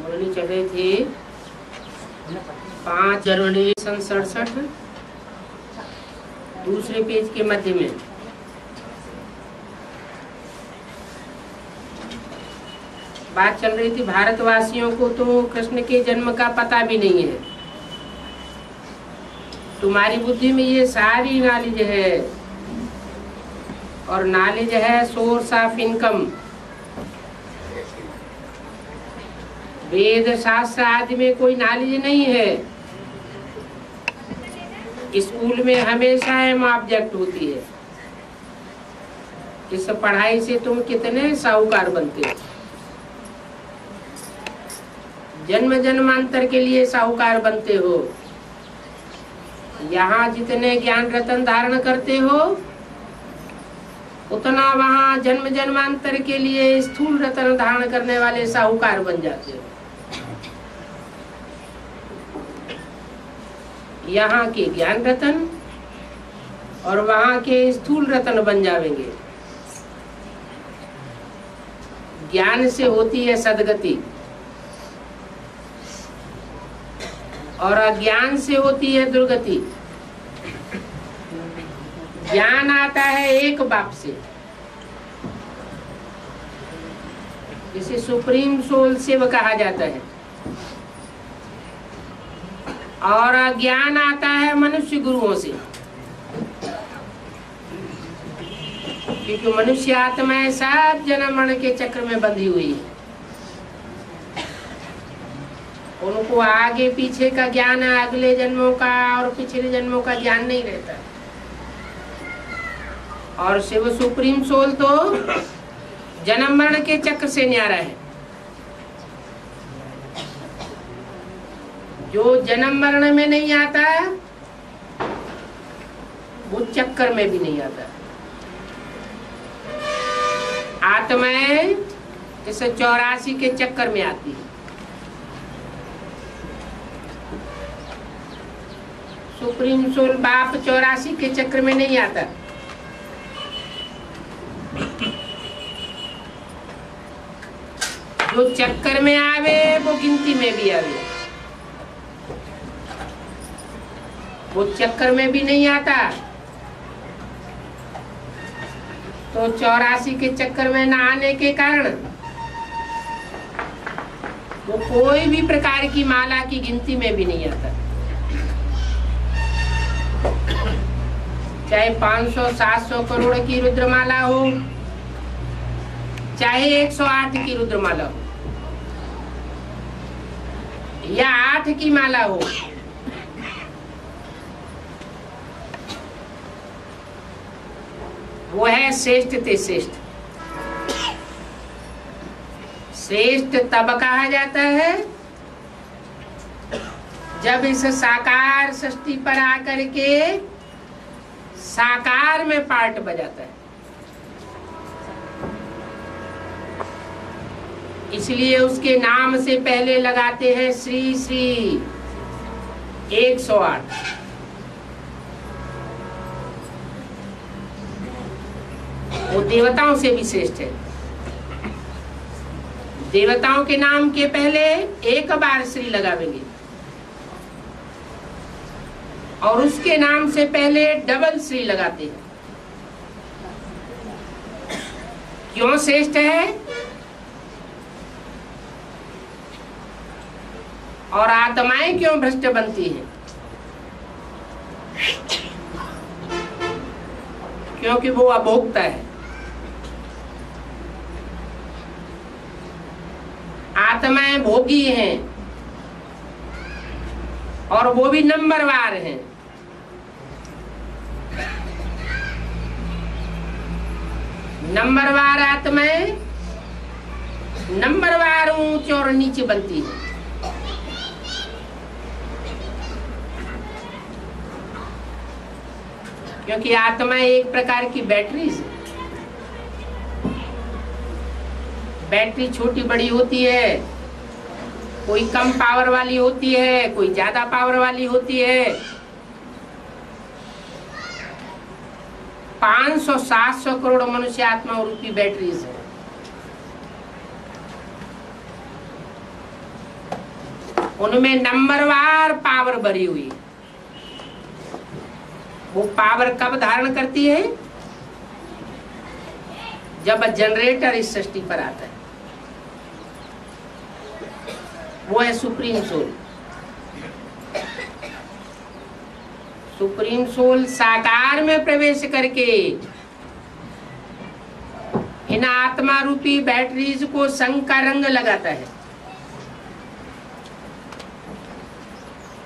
हमने चढ़े थे 5 जनवरी 1967, दूसरे पेज के मध्य में। बात चल रही थी भारतवासियों को तो कृष्ण के जन्म का पता भी नहीं है। तुम्हारी बुद्धि में ये सारी नॉलेज है, और नॉलेज है सोर्स ऑफ इनकम। वेद शास्त्र आदि में कोई नॉलेज नहीं है। स्कूल में हमेशा एम ऑब्जेक्ट होती है। इस पढ़ाई से तुम कितने साहूकार बनते हो, जन्म जन्मांतर के लिए साहूकार बनते हो। यहाँ जितने ज्ञान रतन धारण करते हो, उतना वहाँ जन्म जन्मांतर के लिए स्थूल रतन धारण करने वाले साहूकार बन जाते हो। यहाँ के ज्ञान रतन और वहाँ के स्थूल रतन बन जाएंगे। ज्ञान से होती है सदगति, और अज्ञान से होती है दुर्गति। ज्ञान आता है एक बाप से, जिसे सुप्रीम सोल शिव कहा जाता है, और अज्ञान आता है मनुष्य गुरुओं से, क्योंकि मनुष्य आत्माएं सब जन्म मरण के चक्र में बंधी हुई है। उनको आगे पीछे का ज्ञान है, अगले जन्मों का और पिछले जन्मों का ज्ञान नहीं रहता। और शिव सुप्रीम सोल तो जन्म मरण के चक्र से न्यारा है। जो जन्म मरण में नहीं आता वो चक्कर में भी नहीं आता। आत्माएं इस 84 के चक्कर में आती है। सुप्रीम सोल बाप 84 के चक्र में नहीं आता। जो चक्कर में आवे वो गिनती में भी आवे, वो चक्कर में भी नहीं आता। तो 84 के चक्कर में न आने के कारण वो कोई भी प्रकार की माला की गिनती में भी नहीं आता। चाहे 500-700 करोड़ की रुद्रमाला हो, चाहे 108 की रुद्रमाला हो, या 8 की माला हो, वो है श्रेष्ठ ते श्रेष्ठ। श्रेष्ठ तब कहा जाता है जब इस साकार सृष्टि पर आकर के साकार में पार्ट बजाता है। इसलिए उसके नाम से पहले लगाते हैं श्री श्री 108। वो देवताओं से भी श्रेष्ठ है। देवताओं के नाम के पहले एक बार श्री लगावेंगे, और उसके नाम से पहले डबल श्री लगाते हैं। क्यों श्रेष्ठ है? और आत्माएं क्यों भ्रष्ट बनती हैं? क्योंकि वो अभोक्ता है। आत्माएं भोगी हैं, और वो भी नंबरवार हैं। नंबरवार आत्माएं नंबरवार ऊंच और नीचे बनती है। क्योंकि आत्मा एक प्रकार की बैटरी है। बैटरी छोटी बड़ी होती है, कोई कम पावर वाली होती है, कोई ज्यादा पावर वाली होती है। 500-700 करोड़ मनुष्य आत्मा रूपी बैटरीज है। उनमें नंबरवार पावर भरी हुई है। वो पावर कब धारण करती है? जब जनरेटर इस सृष्टि पर आता है। वो है सुप्रीम सोल। सुप्रीम सोल साकार में प्रवेश करके इन आत्मा रूपी बैटरीज को संग का रंग लगाता है।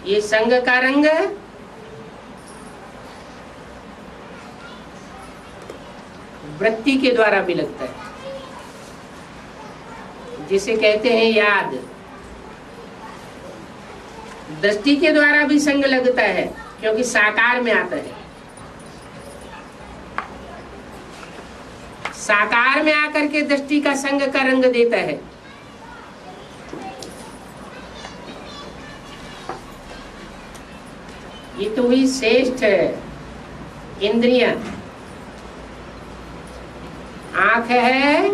ये संग का रंग वृत्ति के द्वारा भी लगता है, जिसे कहते हैं याद। दृष्टि के द्वारा भी संग लगता है, क्योंकि साकार में आता है। साकार में आकर के दृष्टि का संग का रंग देता है। ये तो हुई श्रेष्ठ इंद्रियां। आंख है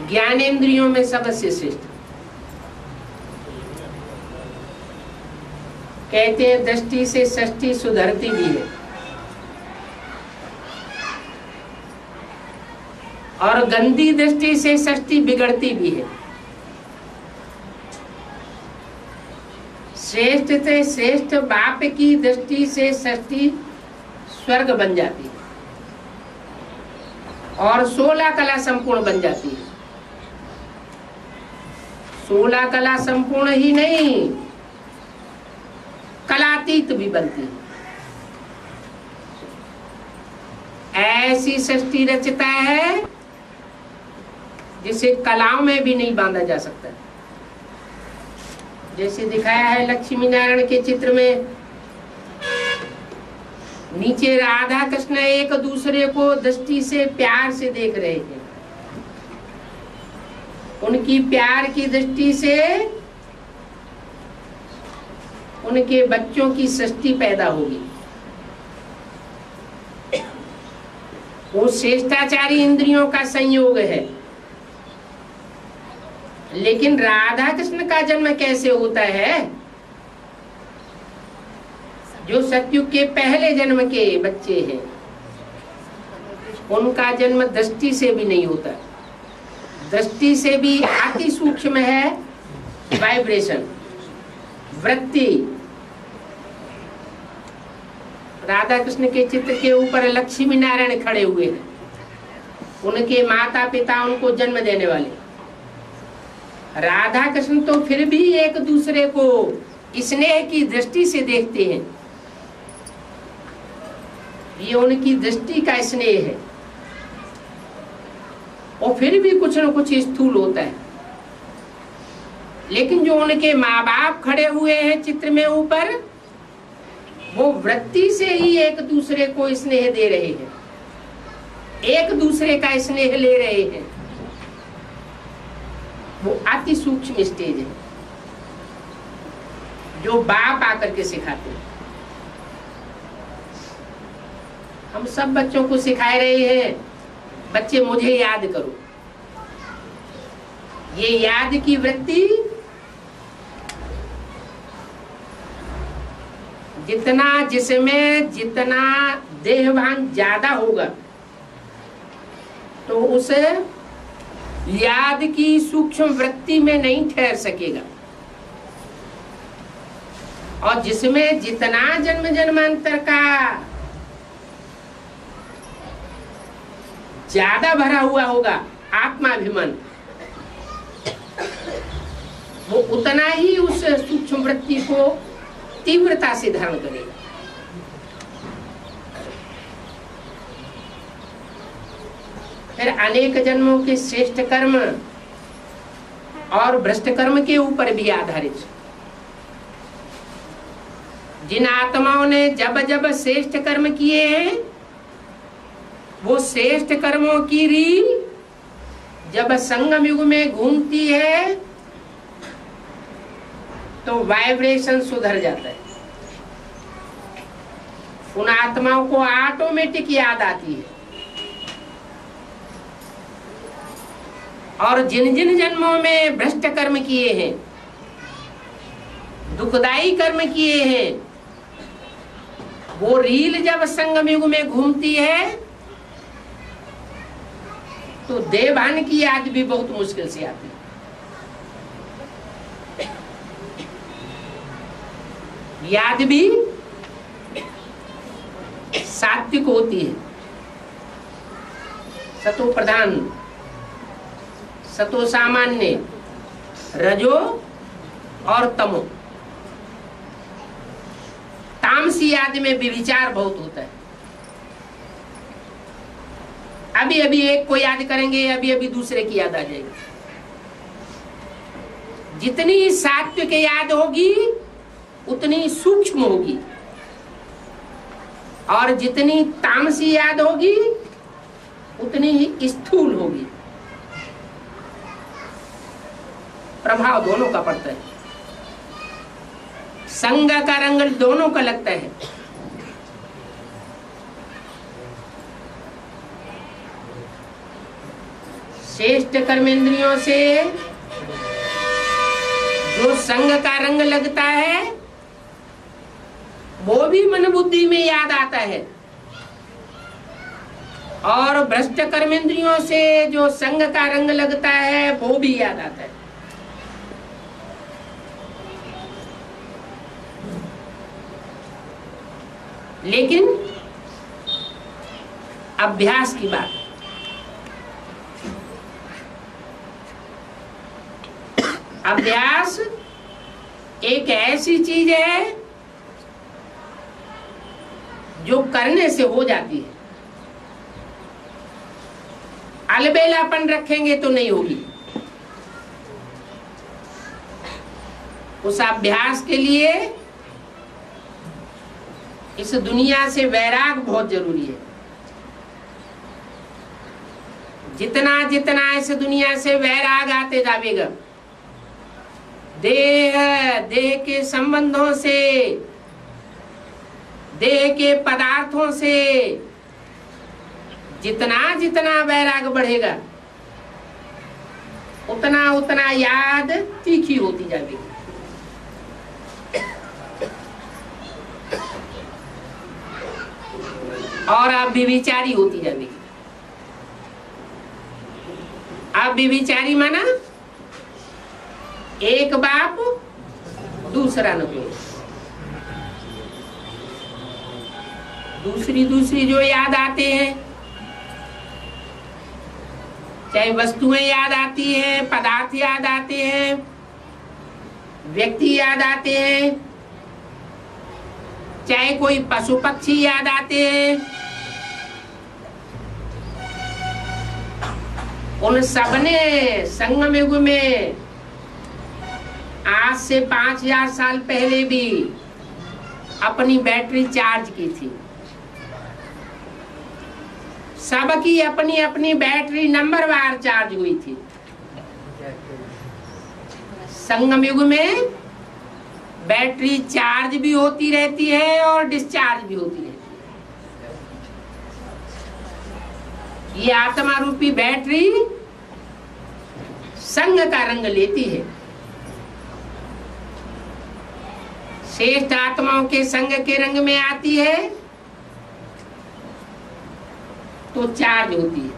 ज्ञानेंद्रियों में सबसे श्रेष्ठ। कहते हैं दृष्टि से षष्ठी सुधरती भी है और गंदी दृष्टि से षष्ठी बिगड़ती भी है। श्रेष्ठ से श्रेष्ठ बाप की दृष्टि से षष्ठी स्वर्ग बन जाती है और 16 कला संपूर्ण बन जाती है। 16 कला संपूर्ण ही नहीं, कलातीत भी बनती है। ऐसी सृष्टि रचता है जिसे कलाओं में भी नहीं बांधा जा सकता। जैसे दिखाया है लक्ष्मी नारायण के चित्र में, नीचे राधा कृष्ण एक दूसरे को दृष्टि से प्यार से देख रहे हैं। उनकी प्यार की दृष्टि से उनके बच्चों की सृष्टि पैदा होगी। वो श्रेष्ठाचारी इंद्रियों का संयोग है। लेकिन राधा कृष्ण का जन्म कैसे होता है? जो सतयुग के पहले जन्म के बच्चे हैं, उनका जन्म दृष्टि से भी नहीं होता। दृष्टि से भी अति सूक्ष्म है वाइब्रेशन, वृत्ति। राधा कृष्ण के चित्र के ऊपर लक्ष्मी नारायण खड़े हुए हैं, उनके माता पिता उनको जन्म देने वाले। राधा कृष्ण तो फिर भी एक दूसरे को स्नेह की दृष्टि से देखते हैं। ये उनकी दृष्टि का स्नेह है, और फिर भी कुछ न कुछ स्थूल होता है। लेकिन जो उनके माँ बाप खड़े हुए हैं चित्र में ऊपर, वो वृत्ति से ही एक दूसरे को स्नेह दे रहे हैं, एक दूसरे का स्नेह ले रहे हैं। वो अति सूक्ष्म स्टेज है जो बाप आकर के सिखाते हैं। हम सब बच्चों को सिखा रहे हैं, बच्चे मुझे याद करो। ये याद की वृत्ति जिसमें जितना देहभान ज्यादा होगा, तो उसे याद की सूक्ष्म वृत्ति में नहीं ठहर सकेगा। और जिसमें जितना जन्म जन्मांतर का ज्यादा भरा हुआ होगा आत्माभिमान, वो उतना ही उस सूक्ष्म वृत्ति को तीव्रता से धारण करेगा। फिर अनेक जन्मों के श्रेष्ठ कर्म और भ्रष्ट कर्म के ऊपर भी आधारित। जिन आत्माओं ने जब जब श्रेष्ठ कर्म किए हैं, वो श्रेष्ठ कर्मों की रील जब संगम युग में घूमती है, तो वाइब्रेशन सुधर जाता है। उन आत्माओं को ऑटोमेटिक याद आती है। और जिन जिन जन्मों में भ्रष्ट कर्म किए हैं, दुखदाई कर्म किए हैं, वो रील जब संगम युग में घूमती है तो देवभान की याद भी बहुत मुश्किल से आती है। याद भी सात्विक होती है, सतो प्रधान, सतो सामान्य, रजो और तमो। तामसी याद में विचार बहुत होता है। अभी अभी एक को याद करेंगे, अभी अभी दूसरे की याद आ जाएगी। जितनी सात्विक याद होगी उतनी सूक्ष्म होगी, और जितनी तामसी याद होगी उतनी ही स्थूल होगी। प्रभाव दोनों का पड़ता है, संग का रंग दोनों का लगता है। श्रेष्ठ कर्मेंद्रियों से जो संग का रंग लगता है वो भी मन बुद्धि में याद आता है, और भ्रष्ट कर्मेंद्रियों से जो संग का रंग लगता है वो भी याद आता है। लेकिन अभ्यास की बात, अभ्यास एक ऐसी चीज है जो करने से हो जाती है। अलबेलापन रखेंगे तो नहीं होगी। उस अभ्यास के लिए इस दुनिया से वैराग बहुत जरूरी है। जितना जितना इस दुनिया से वैराग आते जाएगा, देह के संबंधों से, देह के पदार्थों से जितना जितना वैराग बढ़ेगा उतना उतना याद तीखी होती जाएगी। और आप विचारी होती जाएगी। आप विचारी माना एक बाप दूसरा न कोई, दूसरी दूसरी जो याद आते हैं, चाहे वस्तुएं याद आती हैं, पदार्थ याद आते हैं, व्यक्ति याद आते हैं, चाहे कोई पशु पक्षी याद आते हैं, उन सबने संगम युग में आज से 5000 साल पहले भी अपनी बैटरी चार्ज की थी। सबकी अपनी अपनी बैटरी नंबरवार चार्ज हुई थी। संगम युग में बैटरी चार्ज भी होती रहती है और डिस्चार्ज भी होती रहती है। ये आत्मा रूपी बैटरी संग का रंग लेती है। श्रेष्ठ आत्माओं के संग के रंग में आती है तो चार्ज होती है,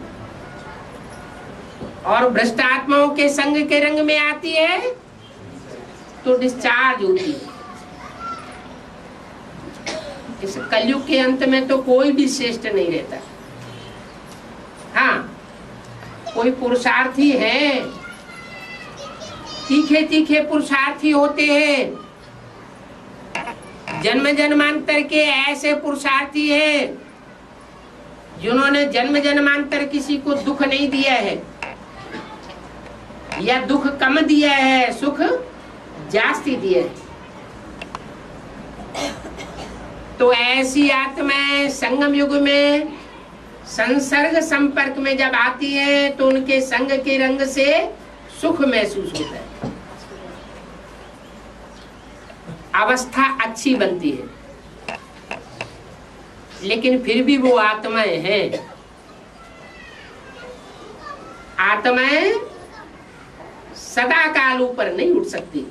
और भ्रष्ट आत्माओं के संग के रंग में आती है तो डिस्चार्ज होती है। इस कलयुग के अंत में तो कोई भी श्रेष्ठ नहीं रहता। हाँ, कोई पुरुषार्थी है, तीखे तीखे पुरुषार्थी होते हैं, जन्म जन्मांतर के ऐसे पुरुषार्थी हैं जिन्होंने जन्म जन्मांतर किसी को दुख नहीं दिया है, या दुख कम दिया है, सुख जास्ती दिया है। तो ऐसी आत्माएं संगम युग में संसर्ग संपर्क में जब आती है तो उनके संग के रंग से सुख महसूस होता है, अवस्था अच्छी बनती है। लेकिन फिर भी वो आत्माएं हैं। आत्माएं सदा काल ऊपर नहीं उठ सकती।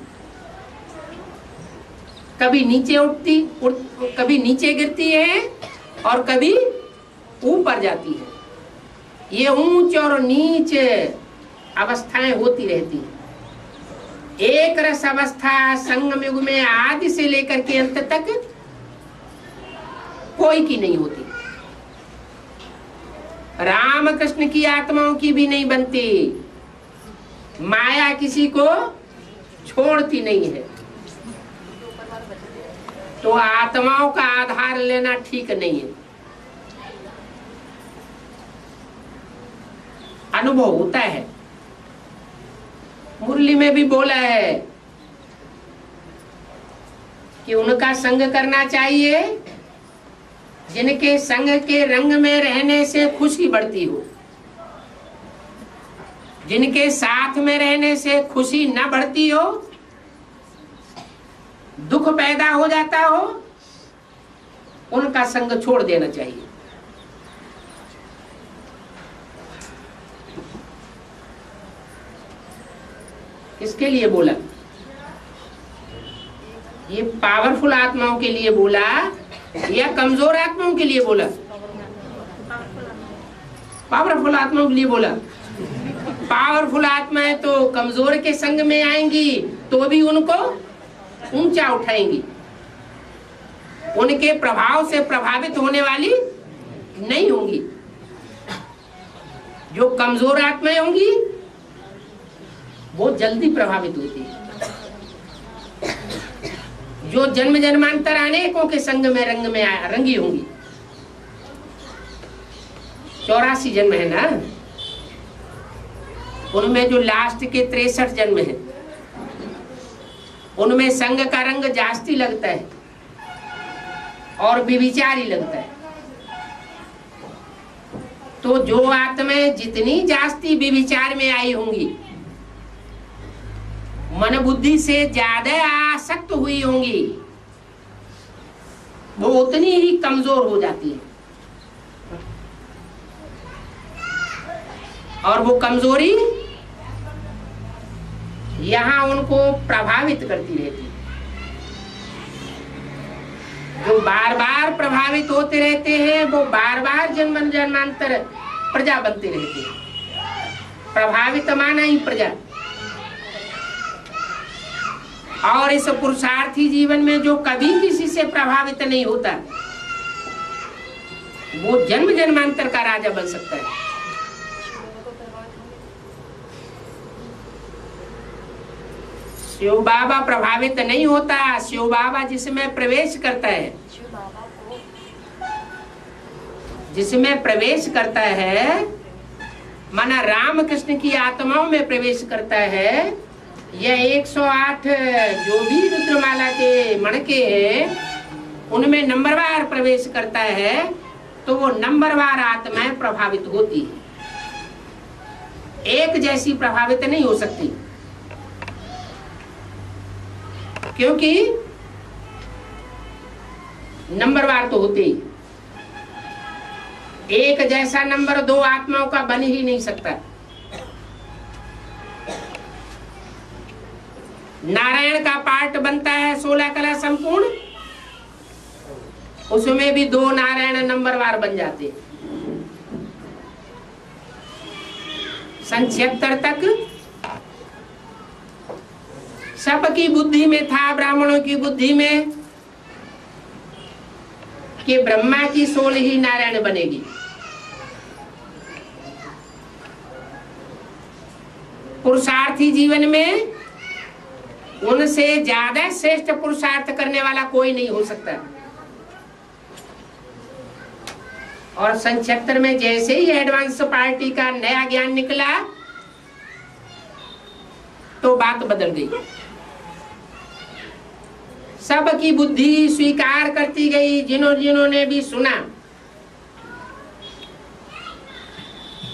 कभी नीचे कभी नीचे गिरती है और कभी ऊपर जाती है। ये ऊंच और नीच अवस्थाएं होती रहती हैं। एक रस अवस्था संगम युग में आदि से लेकर के अंत तक कोई की नहीं होती। राम कृष्ण की आत्माओं की भी नहीं बनती। माया किसी को छोड़ती नहीं है। तो आत्माओं का आधार लेना ठीक नहीं है। अनुभव होता है। मुरली में भी बोला है कि उनका संग करना चाहिए जिनके संग के रंग में रहने से खुशी बढ़ती हो। जिनके साथ में रहने से खुशी न बढ़ती हो, दुख पैदा हो जाता हो, उनका संग छोड़ देना चाहिए। किसके लिए बोला? ये पावरफुल आत्माओं के लिए बोला या कमजोर आत्माओं के लिए बोला? पावरफुल आत्माओं के लिए बोला। पावरफुल आत्माएं तो कमजोर के संग में आएंगी तो भी उनको ऊंचा उठाएंगी। उनके प्रभाव से प्रभावित होने वाली नहीं होंगी। जो कमजोर आत्माएं होंगी वो जल्दी प्रभावित होती है। जो जन्म जन्मांतर अनेकों के संग में रंगी होंगी। 84 जन्म है ना, उनमें जो लास्ट के 63 जन्म है उनमें संग का रंग जास्ती लगता है और विविचारी लगता है। तो जो आत्माएं जितनी जास्ती विविचार में आई होंगी, मन बुद्धि से ज्यादा आसक्त हुई होंगी, वो उतनी ही कमजोर हो जाती है। और वो कमजोरी यहां उनको प्रभावित करती रहती है। जो बार बार प्रभावित होते रहते हैं वो बार बार जन्म जन्मांतर प्रजा बनते रहते हैं। प्रभावित माना ही प्रजा। और इस पुरुषार्थी जीवन में जो कभी किसी से प्रभावित नहीं होता, वो जन्म जन्मांतर का राजा बन सकता है। शिव बाबा प्रभावित नहीं होता। शिव बाबा जिसमें प्रवेश करता है, जिसमें प्रवेश करता है, माना राम कृष्ण की आत्माओं में प्रवेश करता है। यह 108 जो भी रुद्रमाला के मणके हैं उनमें नंबरवार प्रवेश करता है, तो वो नंबरवार आत्माएं प्रभावित होती है। एक जैसी प्रभावित नहीं हो सकती, क्योंकि नंबरवार तो होते ही। एक जैसा नंबर दो आत्माओं का बन ही नहीं सकता। नारायण का पाठ बनता है 16 कला संपूर्ण, उसमें भी 2 नारायण नंबरवार बन जाते हैं। सन 76 तक सबकी बुद्धि में था, ब्राह्मणों की बुद्धि में, कि ब्रह्मा की 16 ही नारायण बनेगी। पुरुषार्थी जीवन में उनसे ज्यादा श्रेष्ठ पुरुषार्थ करने वाला कोई नहीं हो सकता। और सन 76 में जैसे ही एडवांस पार्टी का नया ज्ञान निकला तो बात बदल गई। सबकी बुद्धि स्वीकार करती गई। जिन्होंने भी सुना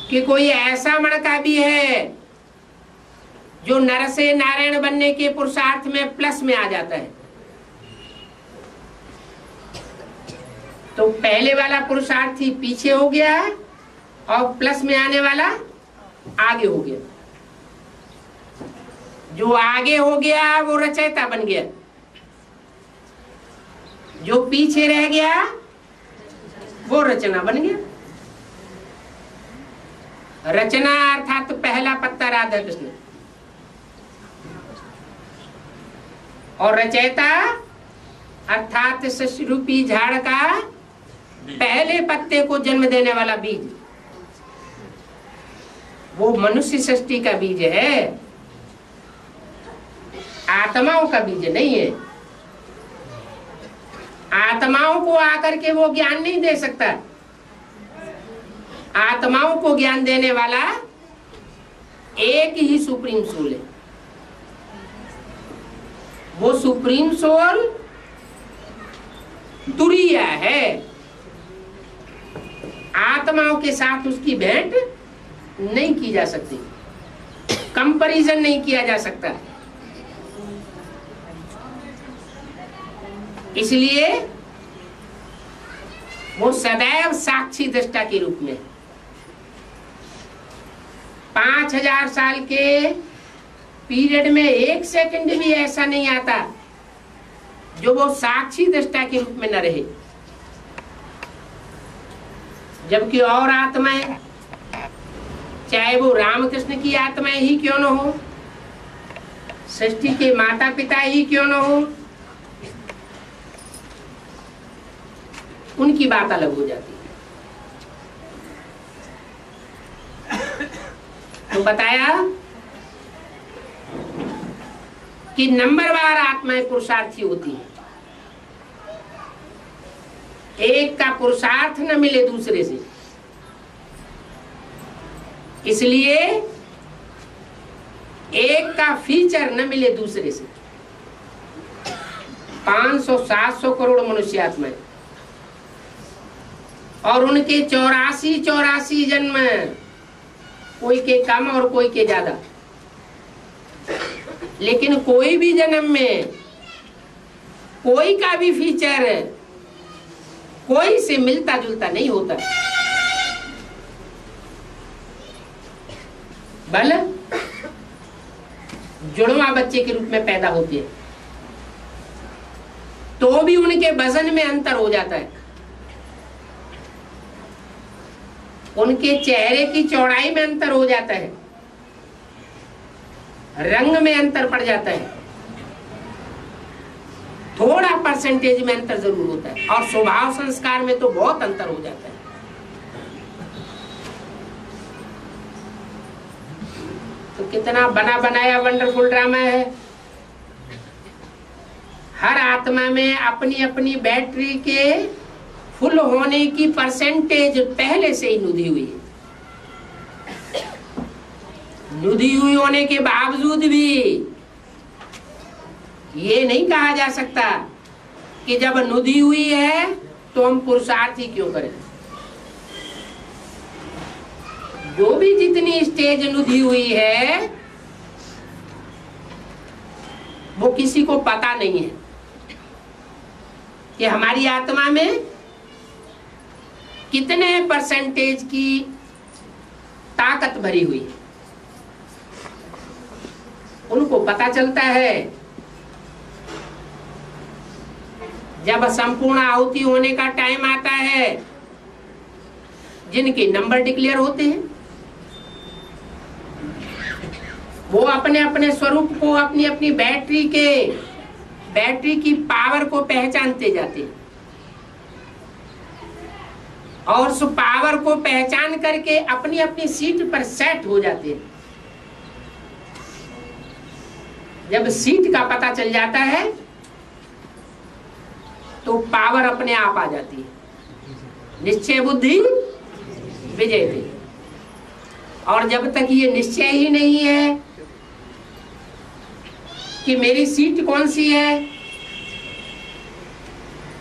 कि कोई ऐसा मणका भी है जो नर से नारायण बनने के पुरुषार्थ में प्लस में आ जाता है, तो पहले वाला पुरुषार्थी पीछे हो गया और प्लस में आने वाला आगे हो गया। जो आगे हो गया वो रचयिता बन गया। जो पीछे रह गया वो रचना बन गया। रचना अर्थात तो पहला पत्ता राधा कृष्ण, और रचयिता अर्थात सृष्टि रूपी झाड़ का पहले पत्ते को जन्म देने वाला बीज, वो मनुष्य सृष्टि का बीज है, आत्माओं का बीज नहीं है। आत्माओं को आकर के वो ज्ञान नहीं दे सकता। आत्माओं को ज्ञान देने वाला एक ही सुप्रीम सोल है। वो सुप्रीम सोल तुरीय है। आत्माओं के साथ उसकी भेंट नहीं की जा सकती, कंपैरिजन नहीं किया जा सकता। इसलिए वो सदैव साक्षी दृष्टा के रूप में 5000 साल के पीरियड में एक सेकंड भी ऐसा नहीं आता जो वो साक्षी दृष्टा के रूप में न रहे। जबकि और आत्माएं, चाहे वो रामकृष्ण की आत्माएं ही क्यों न हो, सृष्टि के माता पिता ही क्यों न हो, उनकी बात अलग हो जाती है। तो बताया कि नंबरवार आत्माएं पुरुषार्थी होती हैं। एक का पुरुषार्थ न मिले दूसरे से, इसलिए एक का फीचर न मिले दूसरे से। 500-700 करोड़ मनुष्य आत्माएं और उनके 84 जन्म, कोई के कम और कोई के ज्यादा, लेकिन कोई भी जन्म में कोई का भी फीचर कोई से मिलता जुलता नहीं होता। बल जुड़वा बच्चे के रूप में पैदा होते हैं तो भी उनके वजन में अंतर हो जाता है, उनके चेहरे की चौड़ाई में अंतर हो जाता है, रंग में अंतर पड़ जाता है, थोड़ा परसेंटेज में अंतर जरूर होता है, और स्वभाव संस्कार में तो बहुत अंतर हो जाता है। तो कितना बना बनाया वंडरफुल ड्रामा है। हर आत्मा में अपनी अपनी बैटरी के फुल होने की परसेंटेज पहले से ही नुदी हुई है। नुदी हुई होने के बावजूद भी ये नहीं कहा जा सकता कि जब नुदी हुई है तो हम पुरुषार्थ ही क्यों करें। जो भी जितनी स्टेज नुदी हुई है वो किसी को पता नहीं है कि हमारी आत्मा में कितने परसेंटेज की ताकत भरी हुई है। उनको पता चलता है जब संपूर्ण आहुति होने का टाइम आता है, जिनके नंबर डिक्लेयर होते हैं वो अपने अपने स्वरूप को, अपनी अपनी बैटरी की पावर को पहचानते जाते हैं और उस पावर को पहचान करके अपनी अपनी सीट पर सेट हो जाते हैं। जब सीट का पता चल जाता है तो पावर अपने आप आ जाती है। निश्चय बुद्धि विजय थी। और जब तक ये निश्चय ही नहीं है कि मेरी सीट कौन सी है,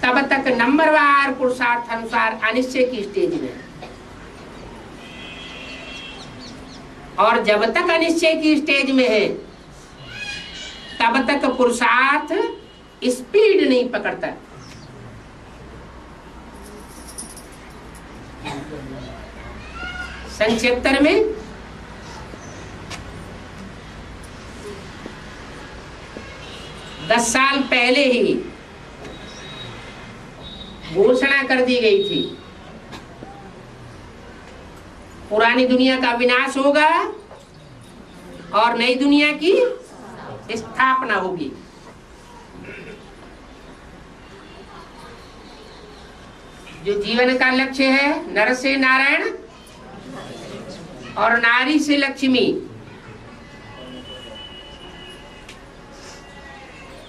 तब तक नंबरवार पुरुषार्थ अनुसार अनिश्चय की स्टेज में। और जब तक अनिश्चय की स्टेज में है तब तक पुरुषार्थ स्पीड नहीं पकड़ता। सन 76 में दस साल पहले ही घोषणा कर दी गई थी, पुरानी दुनिया का विनाश होगा और नई दुनिया की स्थापना होगी। जो जीवन का लक्ष्य है, नर से नारायण और नारी से लक्ष्मी,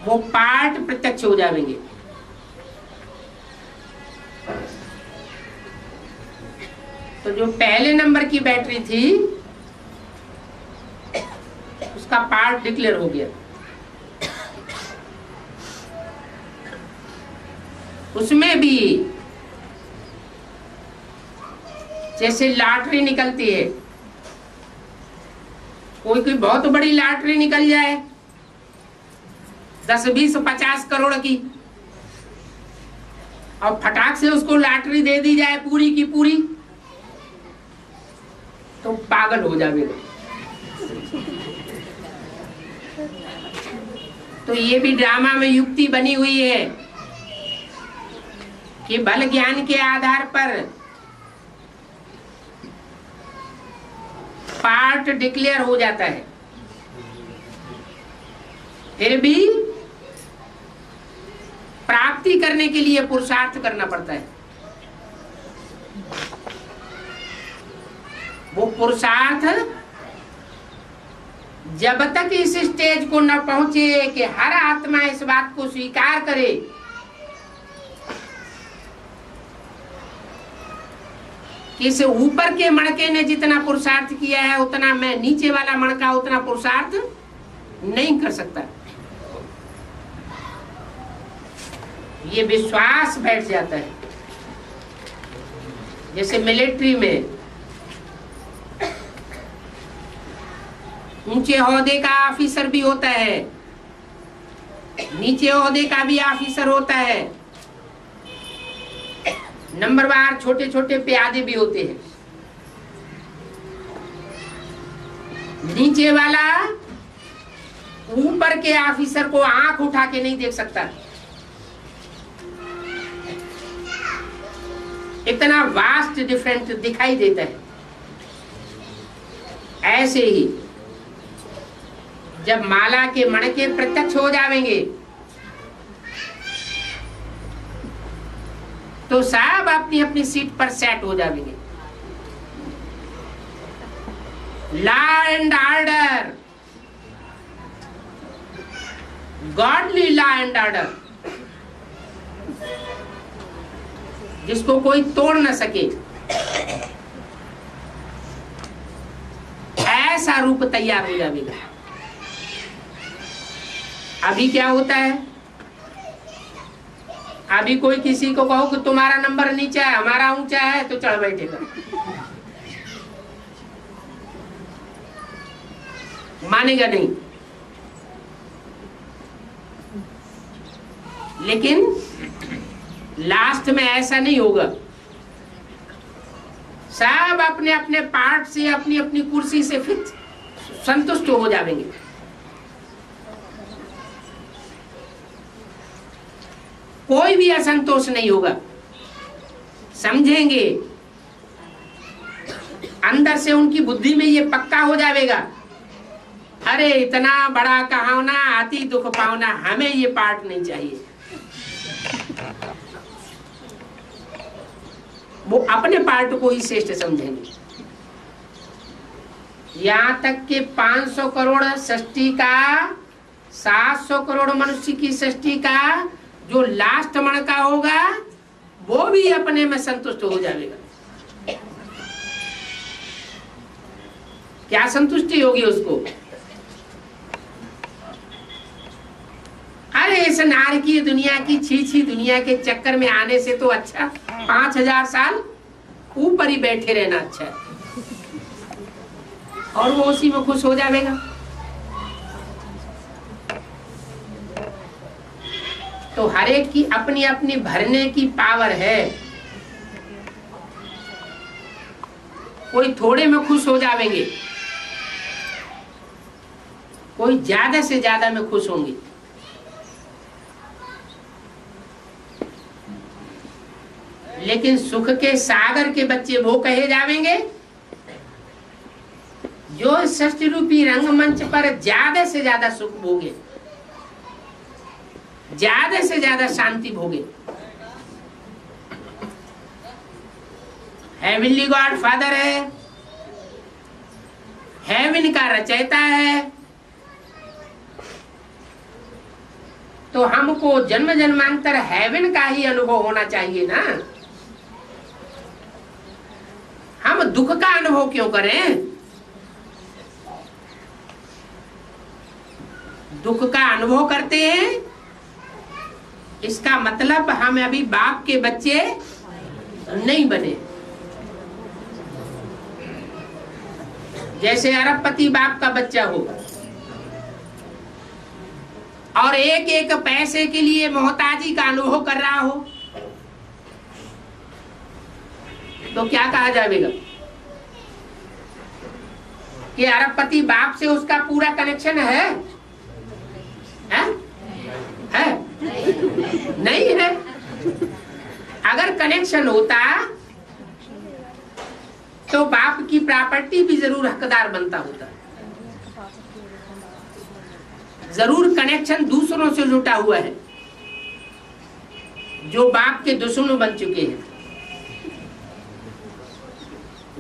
वो पाठ प्रत्यक्ष हो जाएंगे। तो जो पहले नंबर की बैटरी थी उसका पार्ट डिक्लेयर हो गया। उसमें भी जैसे लॉटरी निकलती है, कोई बहुत बड़ी लॉटरी निकल जाए 10, 20, 50 करोड़ की, और फटाक से उसको लॉटरी दे दी जाए पूरी की पूरी, तो पागल हो जाएगा। तो ये भी ड्रामा में युक्ति बनी हुई है कि बल ज्ञान के आधार पर पार्ट डिक्लेयर हो जाता है, फिर भी प्राप्ति करने के लिए पुरुषार्थ करना पड़ता है। वो पुरुषार्थ जब तक इस स्टेज को न पहुंचे कि हर आत्मा इस बात को स्वीकार करे कि इस ऊपर के मणके ने जितना पुरुषार्थ किया है उतना मैं नीचे वाला मणका उतना पुरुषार्थ नहीं कर सकता, ये विश्वास बैठ जाता है। जैसे मिलिट्री में ऊंचे ओहदे का ऑफिसर भी होता है, नीचे ओहदे का भी ऑफिसर होता है, नंबरवार छोटे छोटे प्यादे भी होते हैं। नीचे वाला ऊपर के ऑफिसर को आंख उठा के नहीं देख सकता, इतना वास्ट डिफरेंस दिखाई देता है। ऐसे ही जब माला के मणके प्रत्यक्ष हो जाएंगे तो सब अपनी अपनी सीट पर सेट हो जाएंगे। Law and order, godly law and order, जिसको कोई तोड़ न सके, ऐसा रूप तैयार हो जाएगा। अभी क्या होता है, अभी कोई किसी को कहो कि तुम्हारा नंबर नीचा है हमारा ऊंचा है तो चढ़ बैठेगा, मानेगा नहीं। लेकिन लास्ट में ऐसा नहीं होगा, सब अपने अपने पार्ट से अपनी अपनी कुर्सी से फिक्स संतुष्ट हो जाएंगे। कोई भी असंतोष नहीं होगा, समझेंगे अंदर से, उनकी बुद्धि में ये पक्का हो जाएगा, अरे इतना बड़ा कहावना आती दुख पावना, हमें ये पार्ट नहीं चाहिए। वो अपने पार्ट को ही श्रेष्ठ समझेंगे। यहां तक कि 500 करोड़ सृष्टि का, 700 करोड़ मनुष्य की सृष्टि का जो लास्ट मणका होगा वो भी अपने में संतुष्ट हो जाएगा। क्या संतुष्टि होगी उसको, अरे इस नारकीय दुनिया की छी दुनिया के चक्कर में आने से तो अच्छा 5000 साल ऊपर ही बैठे रहना अच्छा है, और वो उसी में खुश हो जाएगा। तो हर एक की अपनी अपनी भरने की पावर है। कोई थोड़े में खुश हो जाएंगे, कोई ज्यादा से ज्यादा में खुश होंगे। लेकिन सुख के सागर के बच्चे वो कहे जावेंगे जो सृष्टि रूपी रंगमंच पर ज्यादा से ज्यादा सुख भोगे, ज्यादा से ज्यादा शांति भोगे। हेवनली गॉड फादर है, हेवन का रचयिता है, तो हमको जन्म जन्मांतर हेवन का ही अनुभव होना चाहिए ना। हम दुख का अनुभव क्यों करें? दुख का अनुभव करते हैं, इसका मतलब हम अभी बाप के बच्चे नहीं बने। जैसे अरबपति बाप का बच्चा हो और एक एक पैसे के लिए मोहताजी का अनुभव कर रहा हो, तो क्या कहा जाएगा कि अरबपति बाप से उसका पूरा कनेक्शन है? है? नहीं है। अगर कनेक्शन होता तो बाप की प्रॉपर्टी भी जरूर हकदार बनता होता। जरूर कनेक्शन दूसरों से जुटा हुआ है जो बाप के दुश्मन बन चुके हैं।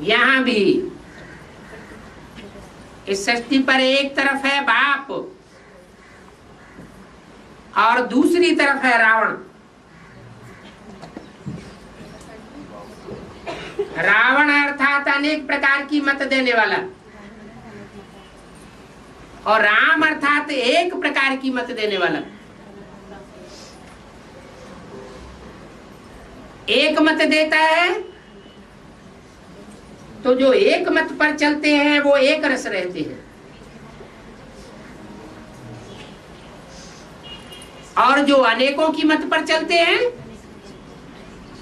यहां भी इस सृष्टि पर एक तरफ है बाप और दूसरी तरफ है रावण। रावण अर्थात अनेक प्रकार की मत देने वाला, और राम अर्थात एक प्रकार की मत देने वाला। एक मत देता है तो जो एक मत पर चलते हैं वो एक रस रहते हैं, और जो अनेकों की मत पर चलते हैं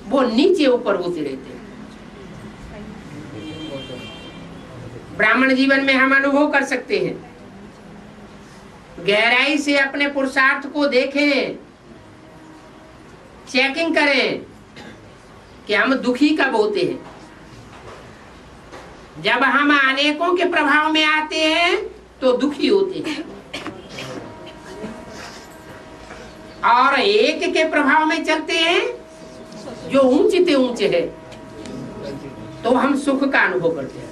वो नीचे ऊपर होते रहते हैं। ब्राह्मण जीवन में हम अनुभव कर सकते हैं, गहराई से अपने पुरुषार्थ को देखें, चेकिंग करें कि हम दुखी कब होते हैं। जब हम अनेकों के प्रभाव में आते हैं तो दुखी होते हैं, और एक के प्रभाव में चलते हैं जो ऊंचे से ऊंचे है तो हम सुख का अनुभव करते हैं।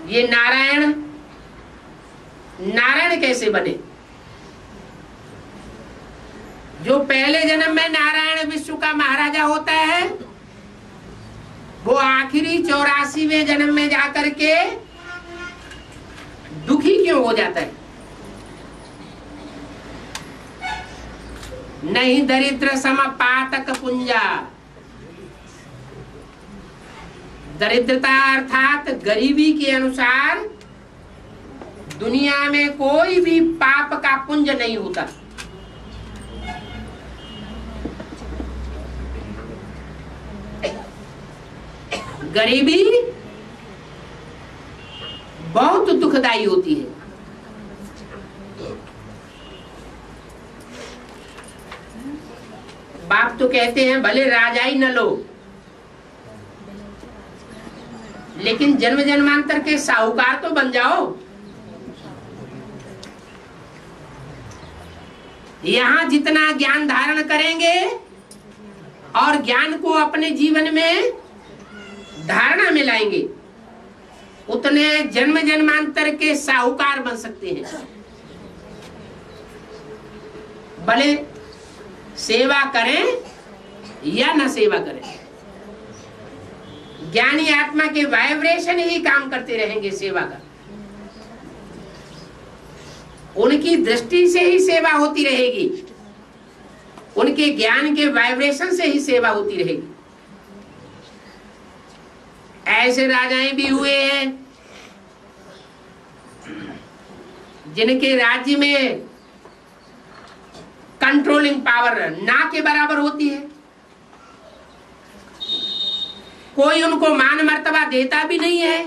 ये नारायण कैसे बने? जो पहले जन्म में नारायण विश्व का महाराजा होता है वो आखिरी 84वें जन्म में जाकर के दुखी क्यों हो जाता है? नहीं दरिद्र सम पातक पुंजा। दरिद्रता अर्थात गरीबी के अनुसार दुनिया में कोई भी पाप का पुंज नहीं होता। गरीबी बहुत दुखदाई होती है। बाप तो कहते हैं भले राजाई न लो, लेकिन जन्म जन्मांतर के साहूकार तो बन जाओ। यहां जितना ज्ञान धारण करेंगे और ज्ञान को अपने जीवन में धारणा में लाएंगे, उतने जन्म जन्मांतर के साहूकार बन सकते हैं। भले सेवा करें या न सेवा करें, ज्ञानी आत्मा के वाइब्रेशन ही काम करते रहेंगे सेवा का। उनकी दृष्टि से ही सेवा होती रहेगी, उनके ज्ञान के वाइब्रेशन से ही सेवा होती रहेगी। ऐसे राजाएं भी हुए हैं जिनके राज्य में कंट्रोलिंग पावर ना के बराबर होती है। कोई उनको मान मर्तबा देता भी नहीं है,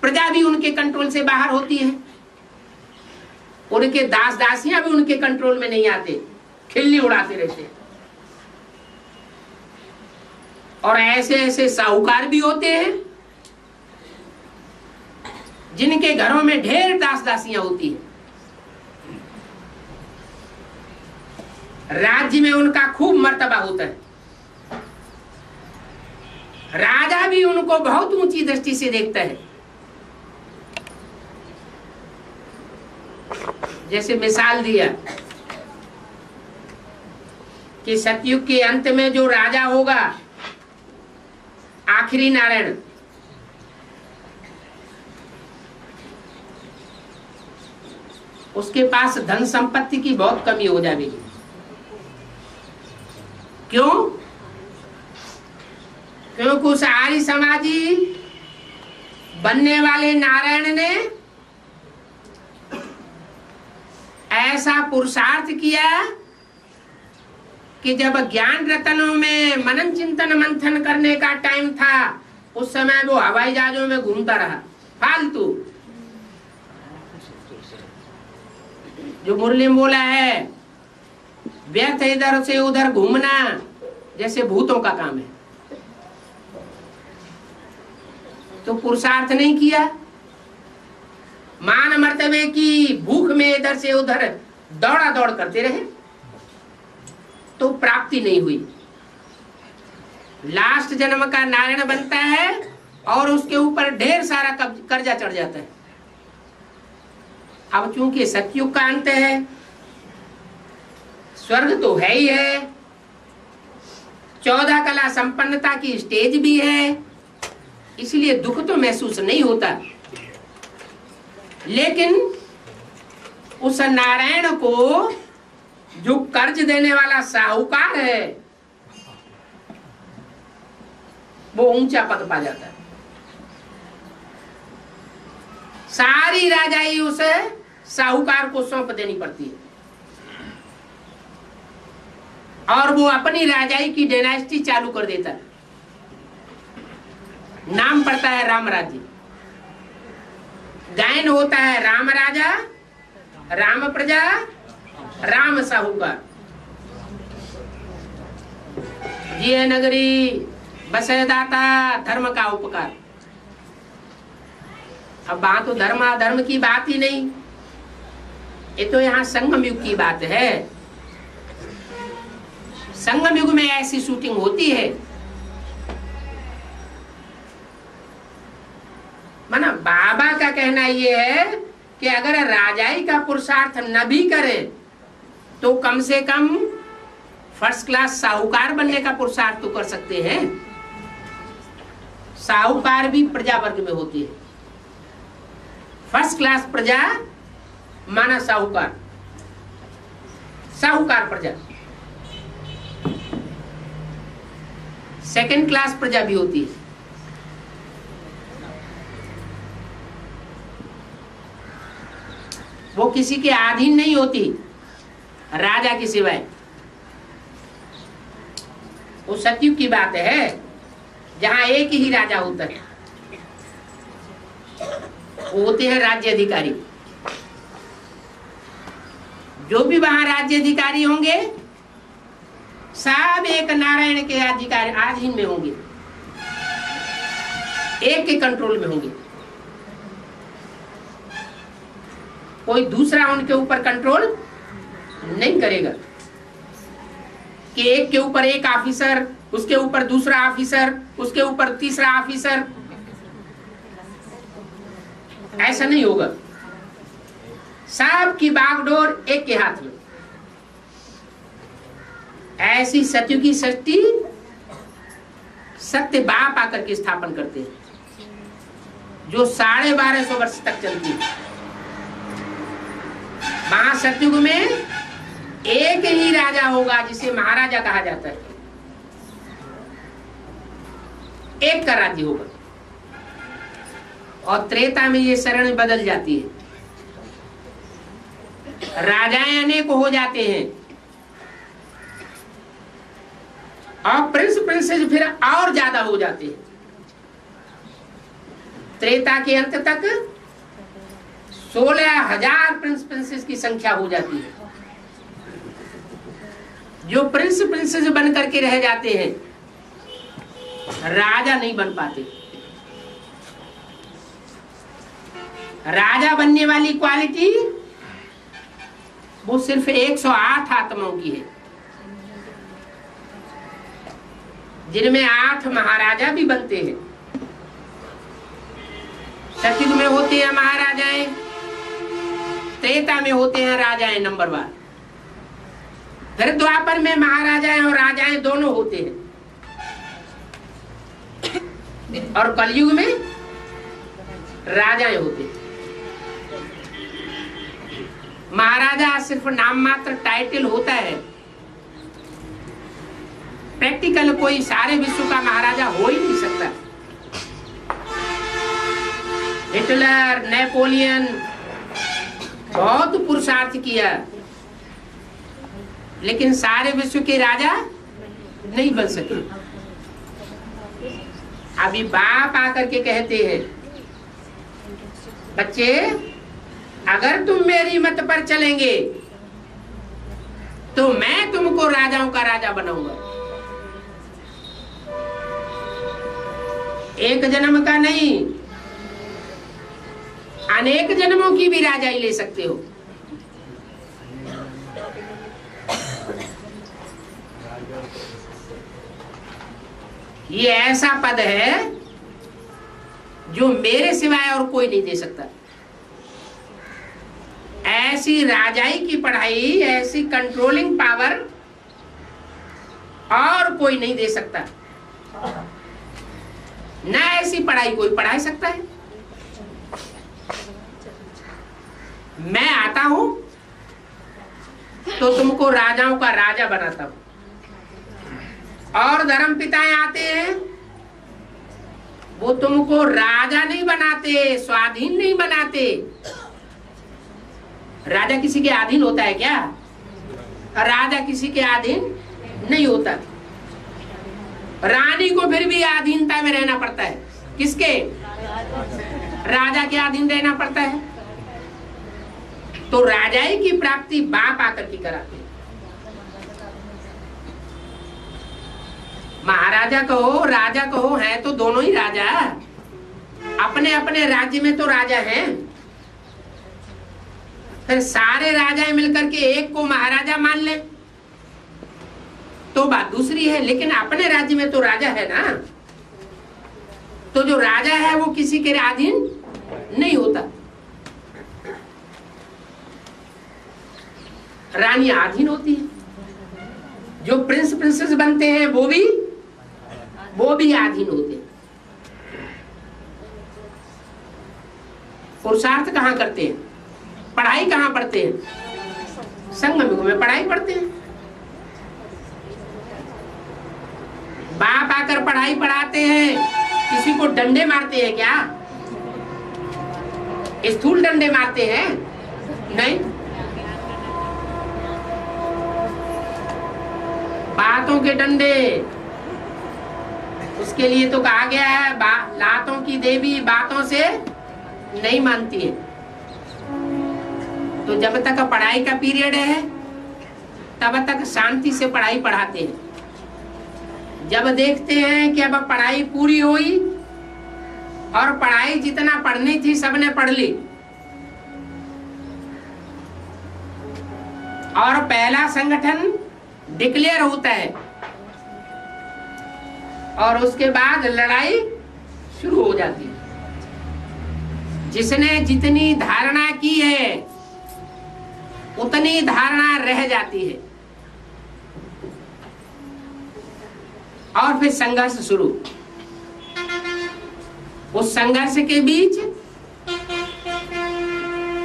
प्रजा भी उनके कंट्रोल से बाहर होती है। उनके दास दासियां भी उनके कंट्रोल में नहीं आते, खिल्ली उड़ाते रहते। और ऐसे ऐसे साहूकार भी होते हैं जिनके घरों में ढेर दास दासियां होती हैं, राज्य में उनका खूब मर्तबा होता है, राजा भी उनको बहुत ऊंची दृष्टि से देखता है। जैसे मिसाल दिया कि सतयुग के अंत में जो राजा होगा, आखिरी नारायण, उसके पास धन संपत्ति की बहुत कमी हो जाएगी। क्यों? क्योंकि उस आर्य समाजी बनने वाले नारायण ने ऐसा पुरुषार्थ किया कि जब ज्ञान रतनों में मनन चिंतन मंथन करने का टाइम था, उस समय वो हवाई जहाजों में घूमता रहा फालतू। जो मुरली में बोला है, व्यर्थ इधर से उधर घूमना जैसे भूतों का काम है। तो पुरुषार्थ नहीं किया, मान मर्तबे की भूख में इधर से उधर दौड़ा दौड़ करते रहे, तो प्राप्ति नहीं हुई। लास्ट जन्म का नारायण बनता है और उसके ऊपर ढेर सारा कर्जा चढ़ जाता है। अब चूंकि सतयुग का अंत है, स्वर्ग तो है ही है, 14 कला संपन्नता की स्टेज भी है, इसलिए दुख तो महसूस नहीं होता। लेकिन उस नारायण को जो कर्ज देने वाला साहूकार है, वो ऊंचा पद पा जाता है। सारी राजाई उसे साहूकार को सौंप देनी पड़ती है और वो अपनी राजाई की डायनेस्टी चालू कर देता है। नाम पड़ता है राम राज्य, गायन होता है राम राजा, राम प्रजा, राम साहूकार। जिय नगरी बसे दाता, धर्म का उपकार। अब वहां तो धर्म अधर्म की बात ही नहीं, ये तो यहाँ संगम युग की बात है। संगम युग में ऐसी शूटिंग होती है, माना बाबा का कहना यह है कि अगर राजाई का पुरुषार्थ न भी करे तो कम से कम फर्स्ट क्लास साहूकार बनने का पुरुषार्थ तो कर सकते हैं। साहूकार भी प्रजा वर्ग में होती है। फर्स्ट क्लास प्रजा माना साहूकार, साहूकार प्रजा। सेकंड क्लास प्रजा भी होती है। वो किसी के अधीन नहीं होती, राजा के सिवाय। वो सतयुग की बात है जहां एक ही राजा होता है, वो होते हैं राज्य अधिकारी। जो भी वहां राज्य अधिकारी होंगे सब एक नारायण के अधिकारी अधीन में होंगे, एक के कंट्रोल में होंगे। कोई दूसरा उनके ऊपर कंट्रोल नहीं करेगा कि एक के ऊपर एक ऑफिसर, उसके ऊपर दूसरा ऑफिसर, उसके ऊपर तीसरा ऑफिसर, ऐसा नहीं होगा। सब की बागडोर एक के हाथ में। ऐसी सत्य की सृष्टि सत्य बाप आकर के स्थापन करते हैं, जो 1250 वर्ष तक चलती है। वहां सतयुग में एक ही राजा होगा जिसे महाराजा कहा जाता है, एक का राज्य होगा। और त्रेता में ये शरण बदल जाती है, राजाएं अनेक हो जाते हैं और प्रिंस प्रिंसेस फिर और ज्यादा हो जाते हैं। त्रेता के अंत तक 16,000 प्रिंस प्रिंसेस की संख्या हो जाती है। जो प्रिंस प्रिंसेस बन करके रह जाते हैं, राजा नहीं बन पाते। राजा बनने वाली क्वालिटी वो सिर्फ 108 आत्माओं की है, जिनमें 8 महाराजा भी बनते हैं। सतयुग में होते हैं महाराजाएं, त्रेता में होते हैं राजाएं नंबरवार, फिर द्वापर में महाराजाएं और राजाएं दोनों होते हैं, और कलयुग में राजाएं होते हैं। महाराजा सिर्फ नाम मात्र टाइटल होता है, प्रैक्टिकल कोई सारे विश्व का महाराजा हो ही नहीं सकता। हिटलर, नेपोलियन बहुत पुरुषार्थ किया, लेकिन सारे विश्व के राजा नहीं बन सके। अभी बाप आकर के कहते हैं, बच्चे अगर तुम मेरी मत पर चलेंगे तो मैं तुमको राजाओं का राजा बनाऊंगा। एक जन्म का नहीं, अनेक जन्मों की भी राजाई ले सकते हो। ये ऐसा पद है जो मेरे सिवाय और कोई नहीं दे सकता। ऐसी राजाई की पढ़ाई, ऐसी कंट्रोलिंग पावर और कोई नहीं दे सकता। ना ऐसी पढ़ाई कोई पढ़ा सकता है। मैं आता हूं तो तुमको राजाओं का राजा बनाता हूं, और धर्म पिताएं आते हैं, वो तुमको राजा नहीं बनाते, स्वाधीन नहीं बनाते। राजा किसी के अधीन होता है क्या? राजा किसी के अधीन नहीं होता। रानी को फिर भी अधीनता में रहना पड़ता है। किसके? राजा के अधीन रहना पड़ता है। तो राजाई की प्राप्ति बाप आकर के कराते हैं। महाराजा कहो, राजा कहो, है तो दोनों ही राजा। अपने अपने राज्य में तो राजा हैं। फिर सारे राजाएं मिलकर के एक को महाराजा मान ले तो बात दूसरी है, लेकिन अपने राज्य में तो राजा है ना। तो जो राजा है वो किसी के अधीन नहीं होता। रानी अधीन होती है। जो प्रिंस प्रिंसेस बनते हैं वो भी अधीन होते हैं। पुरुषार्थ कहाँ करते हैं? पढ़ाई कहाँ पढ़ते हैं? संगम में पढ़ाई पढ़ते हैं। बाप आकर पढ़ाई पढ़ाते हैं, किसी को डंडे मारते हैं क्या? स्थूल डंडे मारते हैं? नहीं। बातों के डंडे, उसके लिए तो कहा गया है, लातों की देवी बातों से नहीं मानती है। तो जब तक पढ़ाई का पीरियड है तब तक शांति से पढ़ाई पढ़ाते हैं। जब देखते हैं कि अब पढ़ाई पूरी हुई और पढ़ाई जितना पढ़नी थी सबने पढ़ ली, और पहला संगठन डिक्लेयर होता है, और उसके बाद लड़ाई शुरू हो जाती है। जिसने जितनी धारणा की है उतनी धारणा रह जाती है, और फिर संघर्ष शुरू। उस संघर्ष के बीच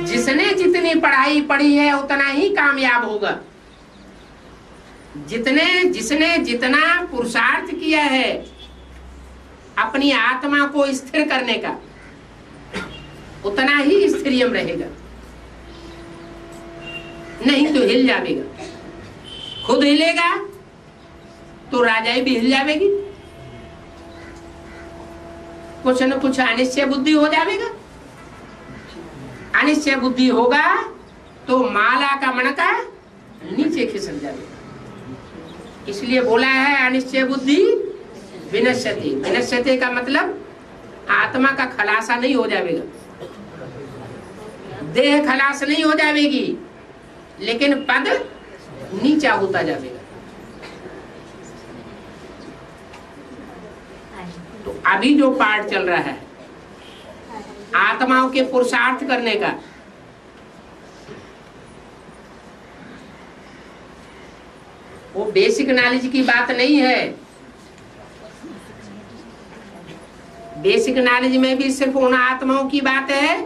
जिसने जितनी पढ़ाई पढ़ी है उतना ही कामयाब होगा। जिसने जितना पुरुषार्थ किया है अपनी आत्मा को स्थिर करने का, उतना ही स्थिरियम रहेगा। नहीं तो हिल जाएगा। खुद हिलेगा तो राजाई भी हिल जाएगी। कुछ न कुछ अनिश्चय बुद्धि हो जाएगा। अनिश्चय बुद्धि होगा तो माला का मणका नीचे खिसक जाएगा। इसलिए बोला है अनिश्चय बुद्धि विनश्यति। विनश्यति का मतलब आत्मा का खलासा नहीं हो जाएगा, देह खलास नहीं हो जाएगी, लेकिन पद नीचा होता जाएगा। तो अभी जो पाठ चल रहा है आत्माओं के पुरुषार्थ करने का, वो बेसिक नॉलेज की बात नहीं है। बेसिक नॉलेज में भी सिर्फ उन आत्माओं की बात है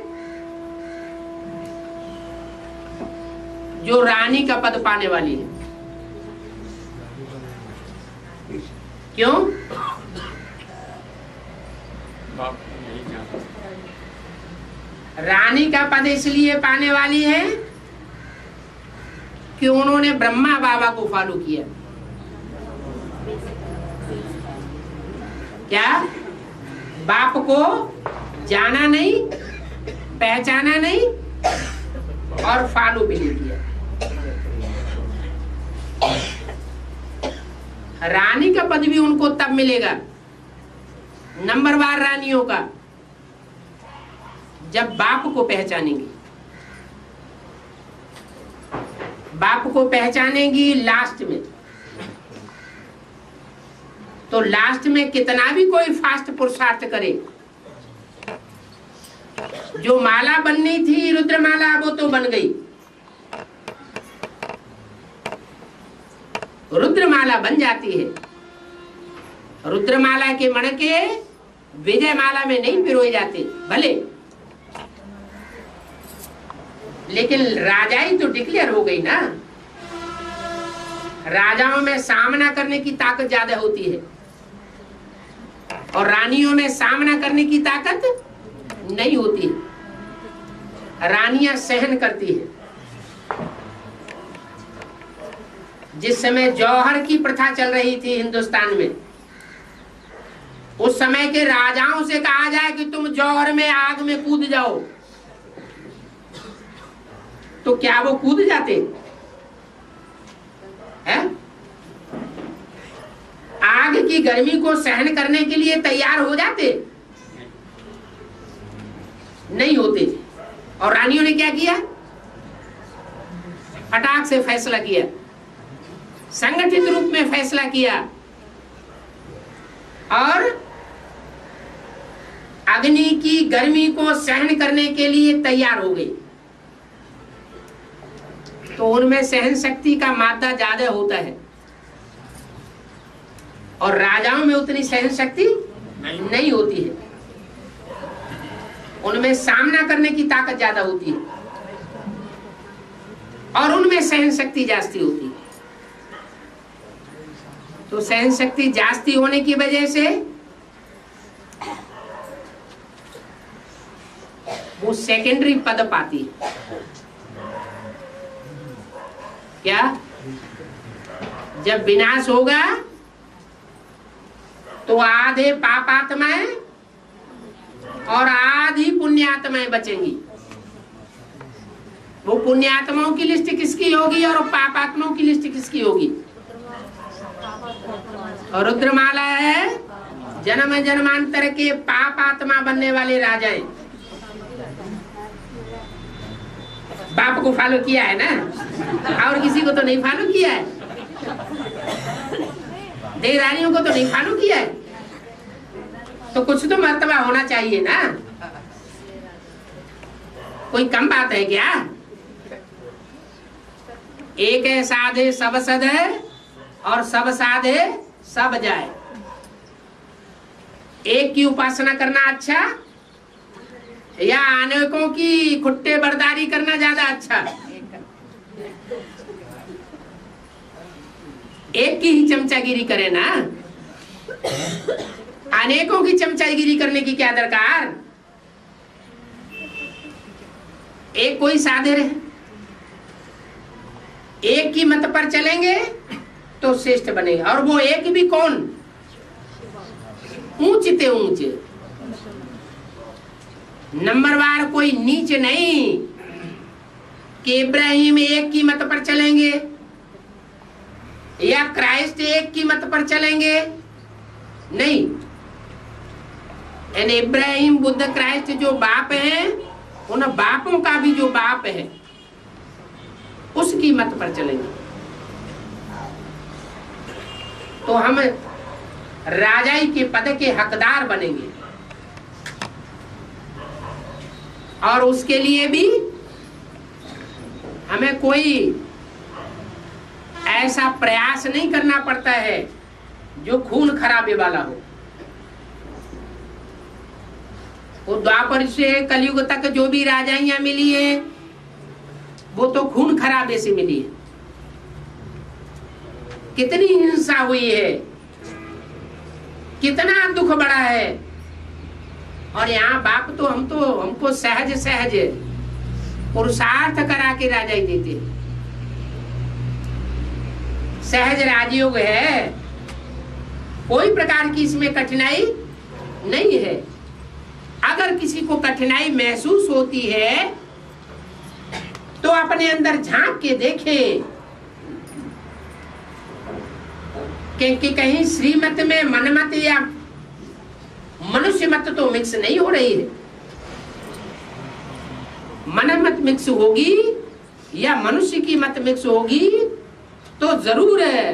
जो रानी का पद पाने वाली है। क्यों? रानी का पद इसलिए पाने वाली है कि उन्होंने ब्रह्मा बाबा को फॉलो किया। क्या? बाप को जाना नहीं, पहचाना नहीं और फॉलो भी नहीं किया। रानी का पद भी उनको तब मिलेगा, नंबरवार रानियों का, जब बाप को पहचानेंगी। बाप को पहचानेंगी लास्ट में, तो लास्ट में कितना भी कोई फास्ट पुरुषार्थ करे, जो माला बननी थी रुद्रमाला वो तो बन गई, रुद्रमाला बन जाती है। रुद्रमाला के मणके विजय माला में नहीं पिरोए जाते भले, लेकिन राजाई तो डिक्लेयर हो गई ना। राजाओं में सामना करने की ताकत ज्यादा होती है और रानियों में सामना करने की ताकत नहीं होती है। रानियां सहन करती है। जिस समय जौहर की प्रथा चल रही थी हिंदुस्तान में, उस समय के राजाओं से कहा जाए कि तुम जौहर में आग में कूद जाओ, तो क्या वो कूद जाते हैं? आग की गर्मी को सहन करने के लिए तैयार हो जाते? नहीं होते। और रानियों ने क्या किया? फटाक से फैसला किया, संगठित रूप में फैसला किया और अग्नि की गर्मी को सहन करने के लिए तैयार हो गई। तो उनमें सहन शक्ति का मात्रा ज्यादा होता है और राजाओं में उतनी सहन शक्ति नहीं होती है। उनमें सामना करने की ताकत ज्यादा होती है और उनमें सहन शक्ति जास्ती होती है। तो सहन शक्ति जास्ती होने की वजह से वो सेकेंडरी पद पाती है। क्या? जब विनाश होगा तो आधे पापात्माएं और आधी पुण्यात्माएं बचेंगी। वो पुण्यात्माओं की लिस्ट किसकी होगी और पापात्माओं की लिस्ट किसकी होगी? और रुद्रमाला है जन्म जन्मांतर के पापात्मा बनने वाले राजाएं। बाप को फॉलो किया है ना, और किसी को तो नहीं फॉलो किया है। देवरानियों को तो नहीं फॉलो किया है, तो कुछ तो मर्तबा होना चाहिए ना। कोई कम बात है क्या? एक है साधे सब सद है और सब साधे सब जाए। एक की उपासना करना अच्छा या अनेकों की खुट्टे बरदारी करना ज्यादा अच्छा? एक की ही चमचागिरी करे ना, अनेकों की चमचागिरी करने की क्या दरकार? एक कोई साधे रहे, एक की मत पर चलेंगे तो श्रेष्ठ बनेगा। और वो एक भी कौन? ऊंचते ऊंचे नंबरवार कोई नीच नहीं कि इब्राहिम एक की मत पर चलेंगे या क्राइस्ट एक की मत पर चलेंगे, नहीं। यानी इब्राहिम, बुद्ध, क्राइस्ट जो बाप हैं, उन बापों का भी जो बाप है उसकी मत पर चलेंगे। तो हम राजाई के पद के हकदार बनेंगे और उसके लिए भी हमें कोई ऐसा प्रयास नहीं करना पड़ता है जो खून खराबे वाला हो। वो द्वापर से कलयुग तक जो भी राजाइयां मिली है वो तो खून खराबे से मिली है। कितनी हिंसा हुई है, कितना दुख बढ़ा है। और यहाँ बाप तो हमको सहज सहज पुरुषार्थ करा के राजाई देते हैं। सहज राजयोग है, कोई प्रकार की इसमें कठिनाई नहीं है। अगर किसी को कठिनाई महसूस होती है तो अपने अंदर झांक के देखे कि कहीं श्रीमत में मनमत या मनुष्य मत तो मिक्स नहीं हो रही है। मनमत मिक्स होगी या मनुष्य की मत मिक्स होगी तो जरूर है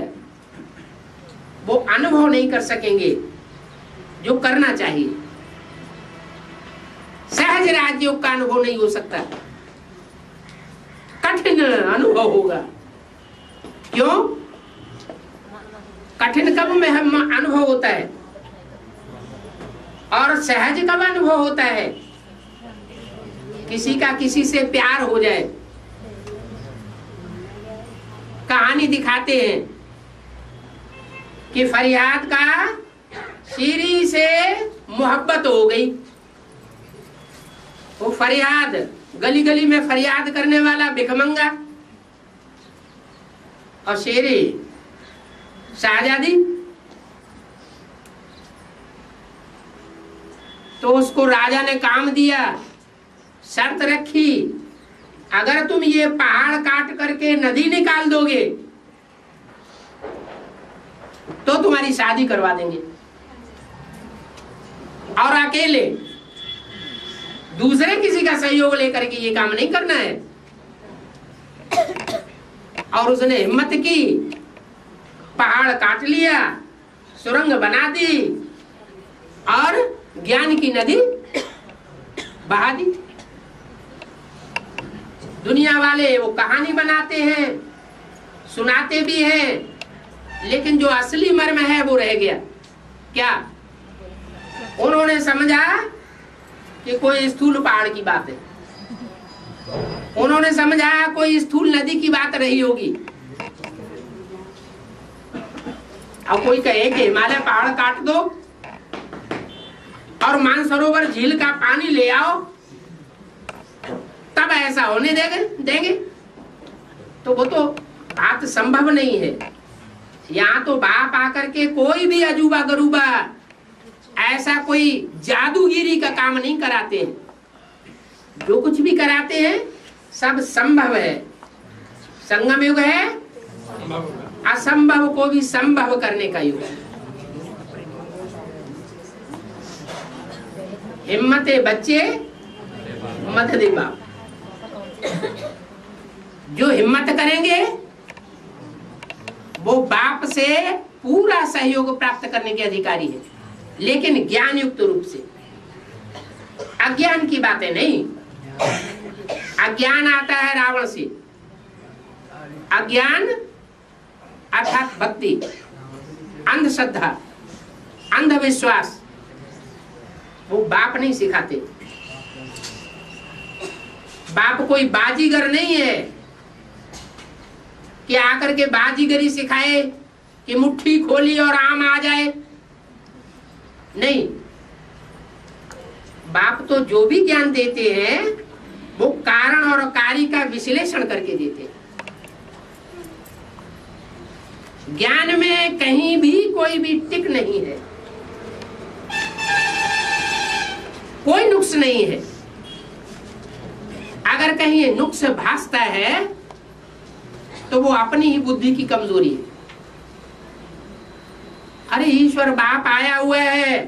वो अनुभव नहीं कर सकेंगे जो करना चाहिए। सहज राजयोग का अनुभव नहीं हो सकता, कठिन अनुभव होगा। क्यों? कठिन कब में हम अनुभव होता है और सहज कब अनुभव होता है? किसी का किसी से प्यार हो जाए। कहानी दिखाते हैं कि फरियाद का शीरी से मोहब्बत हो गई। वो फरियाद, गली गली में फरियाद करने वाला भिखमंगा और शेरी शाहजादी। तो उसको राजा ने काम दिया, शर्त रखी, अगर तुम ये पहाड़ काट करके नदी निकाल दोगे तो तुम्हारी शादी करवा देंगे। और अकेले, दूसरे किसी का सहयोग लेकर के ये काम नहीं करना है। और उसने हिम्मत की, पहाड़ काट लिया, सुरंग बना दी और ज्ञान की नदी बहा दी। दुनिया वाले वो कहानी बनाते हैं, सुनाते भी हैं, लेकिन जो असली मर्म है वो रह गया। क्या? उन्होंने समझा कि कोई स्थूल पहाड़ की बात है, उन्होंने समझा कोई स्थूल नदी की बात रही होगी। अब कोई कहे कि हिमालय पहाड़ काट दो और मानसरोवर झील का पानी ले आओ तब ऐसा होने देंगे तो वो तो बात संभव नहीं है। यहाँ तो बाप आकर के कोई भी अजूबा गरूबा ऐसा कोई जादूगिरी का काम नहीं कराते हैं। जो कुछ भी कराते हैं सब संभव है। संगम युग है, असंभव को भी संभव करने का युग है। हिम्मते बच्चे मत दे बाप। जो हिम्मत करेंगे वो बाप से पूरा सहयोग प्राप्त करने के अधिकारी है, लेकिन ज्ञान युक्त रूप से। अज्ञान की बातें नहीं। अज्ञान आता है रावण से। अज्ञान अर्थात भक्ति, अंधश्रद्धा, अंधविश्वास वो बाप नहीं सिखाते। बाप कोई बाजीगर नहीं है कि आकर के बाजीगरी सिखाए कि मुट्ठी खोली और आम आ जाए। नहीं, बाप तो जो भी ज्ञान देते हैं वो कारण और कार्य का विश्लेषण करके देते हैं। ज्ञान में कहीं भी कोई भी टिक नहीं है, कोई नुक्स नहीं है। अगर कहीं ये नुक्स भासता है तो वो अपनी ही बुद्धि की कमजोरी है। अरे ईश्वर बाप आया हुआ है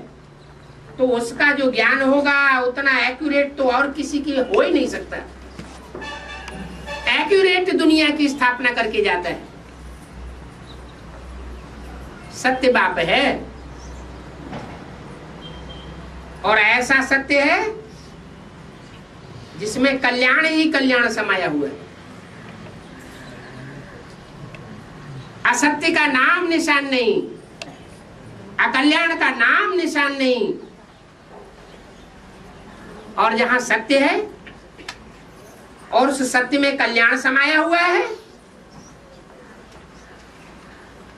तो उसका जो ज्ञान होगा उतना एक्यूरेट तो और किसी की हो ही नहीं सकता। एक्यूरेट दुनिया की स्थापना करके जाता है। सत्य बाप है और ऐसा सत्य है जिसमें कल्याण ही कल्याण समाया हुआ है। असत्य का नाम निशान नहीं, अकल्याण का नाम निशान नहीं। और जहां सत्य है और उस सत्य में कल्याण समाया हुआ है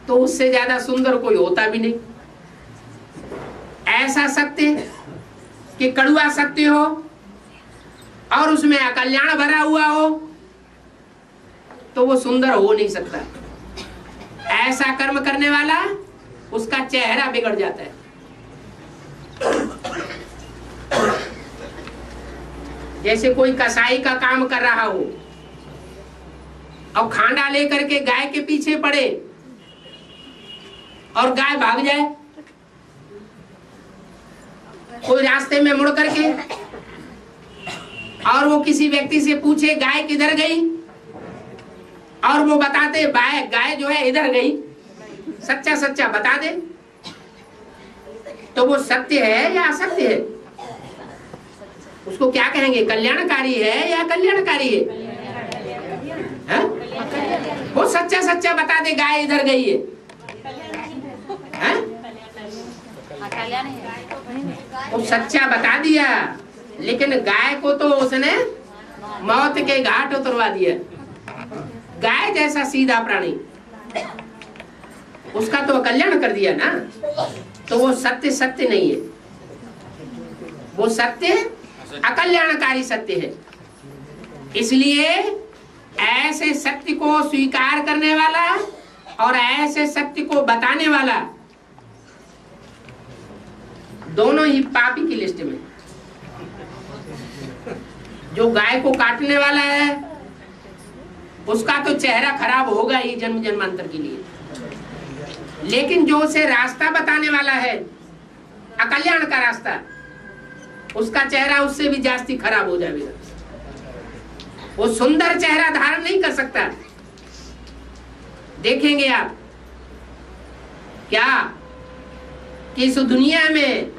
तो उससे ज्यादा सुंदर कोई होता भी नहीं। ऐसा सत्य कि कड़ुआ सत्य हो और उसमें अकल्याण भरा हुआ हो तो वो सुंदर हो नहीं सकता। ऐसा कर्म करने वाला उसका चेहरा बिगड़ जाता है। जैसे कोई कसाई का काम कर रहा हो और खांडा लेकर के गाय के पीछे पड़े और गाय भाग जाए, कोई रास्ते में मुड़ करके और वो किसी व्यक्ति से पूछे गाय किधर गई और वो बताते गाय जो है इधर गई, सच्चा सच्चा बता दे, तो वो सत्य है या असत्य है? उसको क्या कहेंगे? कल्याणकारी है या कल्याणकारी है? वो सच्चा सच्चा बता दे गाय इधर गई है, वो सच्चा बता दिया लेकिन गाय को तो उसने मौत के घाट उतरवा दिया। गाय जैसा सीधा प्राणी, उसका तो कल्याण कर दिया ना। तो वो सत्य सत्य नहीं है, वो सत्य अकल्याणकारी सत्य है। इसलिए ऐसे सत्य को स्वीकार करने वाला और ऐसे सत्य को बताने वाला दोनों ही पापी की लिस्ट में। जो गाय को काटने वाला है उसका तो चेहरा खराब होगा ही जन्म जन्मांतर के लिए, लेकिन जो उसे रास्ता बताने वाला है अकल्याण का रास्ता, उसका चेहरा उससे भी जास्ती खराब हो जाएगा। वो सुंदर चेहरा धारण नहीं कर सकता। देखेंगे आप क्या कि इस दुनिया में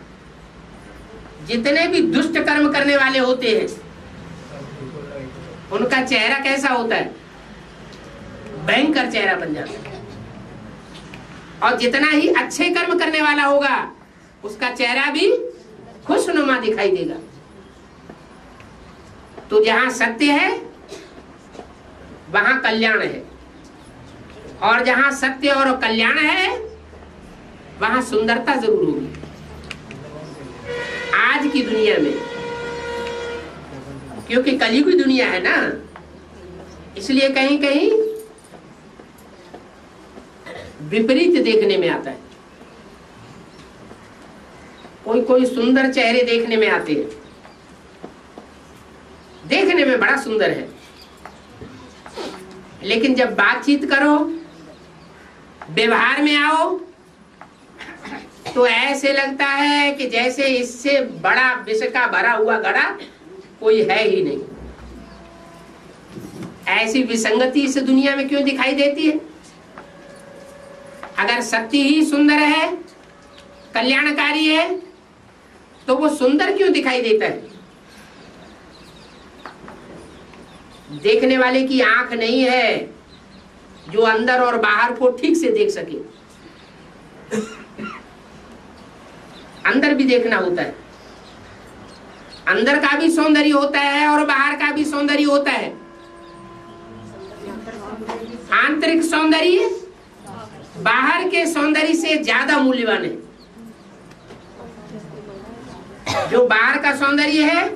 जितने भी दुष्ट कर्म करने वाले होते हैं उनका चेहरा कैसा होता है? भयंकर चेहरा बन जाता है। और जितना ही अच्छे कर्म करने वाला होगा उसका चेहरा भी खुशनुमा दिखाई देगा। तो जहां सत्य है वहां कल्याण है, और जहां सत्य और कल्याण है वहां सुंदरता जरूर होगी। आज की दुनिया में, क्योंकि कलयुग की दुनिया है ना, इसलिए कहीं कहीं विपरीत देखने में आता है। कोई कोई सुंदर चेहरे देखने में आते हैं, देखने में बड़ा सुंदर है, लेकिन जब बातचीत करो, व्यवहार में आओ, तो ऐसे लगता है कि जैसे इससे बड़ा विष का भरा हुआ घड़ा कोई है ही नहीं। ऐसी विसंगति इस दुनिया में क्यों दिखाई देती है? अगर सत्य ही सुंदर है, कल्याणकारी है, तो वो सुंदर क्यों दिखाई देता है? देखने वाले की आंख नहीं है जो अंदर और बाहर को ठीक से देख सके। अंदर भी देखना होता है, अंदर का भी सौंदर्य होता है और बाहर का भी सौंदर्य होता है। आंतरिक सौंदर्य बाहर के सौंदर्य से ज्यादा मूल्यवान है। जो बाहर का सौंदर्य है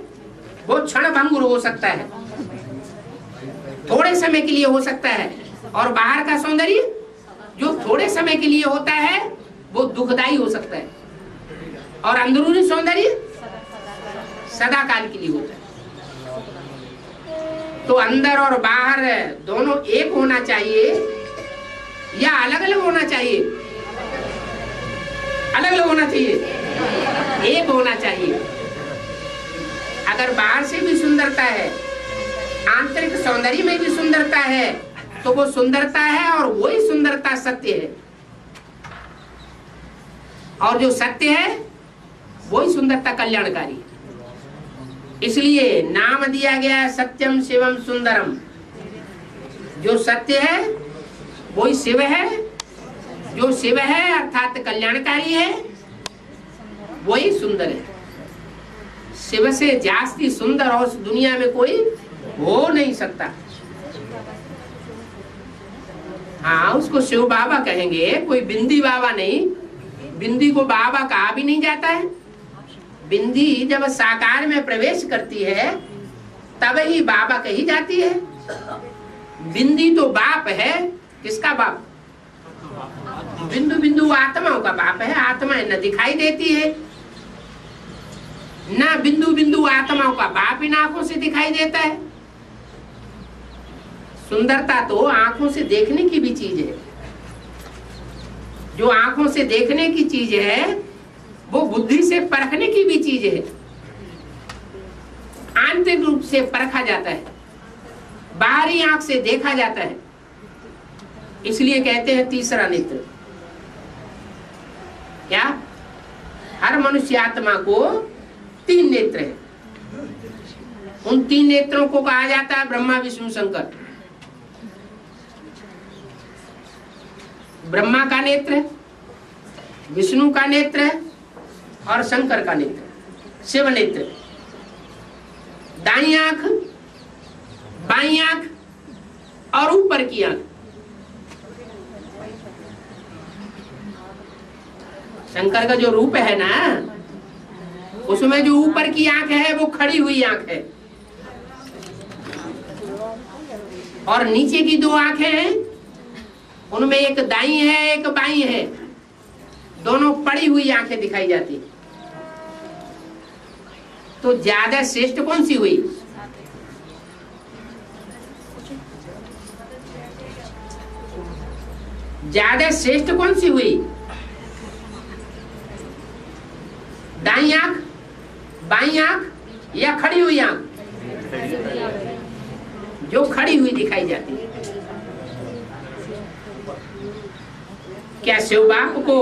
वो क्षण भंगुर हो सकता है, थोड़े समय के लिए हो सकता है, और बाहर का सौंदर्य जो थोड़े समय के लिए होता है वो दुखदाई हो सकता है, और अंदरूनी सौंदर्य सदा काल के लिए होता है। तो अंदर और बाहर दोनों एक होना चाहिए या अलग अलग होना चाहिए? अलग अलग होना चाहिए, एक होना चाहिए। अगर बाहर से भी सुंदरता है, आंतरिक सौंदर्य में भी सुंदरता है, तो वो सुंदरता है और वही सुंदरता सत्य है। और जो सत्य है वही सुंदरता कल्याणकारी है। इसलिए नाम दिया गया है सत्यम शिवम सुंदरम। जो सत्य है वही शिव है, जो शिव है अर्थात कल्याणकारी है वही सुंदर है। शिव से जास्ती सुंदर और दुनिया में कोई हो नहीं सकता। हाँ, उसको शिव बाबा कहेंगे, कोई बिंदी बाबा नहीं। बिंदी को बाबा कहा भी नहीं जाता है। बिंदी जब साकार में प्रवेश करती है तब ही बाबा कही जाती है। बिंदी तो बाप है। किसका बाप? बिंदु बिंदु आत्माओं का बाप है। आत्माएं न दिखाई देती है, ना बिंदु बिंदु आत्माओं का बाप इन आंखों से दिखाई देता है। सुंदरता तो आंखों से देखने की भी चीज है। जो आंखों से देखने की चीज है वो बुद्धि से परखने की भी चीज है। आंतरिक रूप से परखा जाता है, बाहरी आंख से देखा जाता है। इसलिए कहते हैं तीसरा नेत्र। क्या? हर मनुष्य आत्मा को 3 नेत्र है। उन 3 नेत्रों को कहा जाता है ब्रह्मा विष्णु शंकर। ब्रह्मा का नेत्र, विष्णु का नेत्र और शंकर का नेत्र, शिव नेत्र। दाईं आंख, बाईं आंख और ऊपर की आंख। शंकर का जो रूप है ना, उसमें जो ऊपर की आंख है वो खड़ी हुई आंख है, और नीचे की 2 आंखें हैं, उनमें एक दाईं है एक बाईं है। दोनों पड़ी हुई आंखें दिखाई जाती। तो ज्यादा श्रेष्ठ कौन सी हुई? ज्यादा श्रेष्ठ कौन सी हुई? दाईं आंख, बाईं आंख या खड़ी हुई आंख? जो खड़ी हुई दिखाई जाती है। क्या शिव बाप को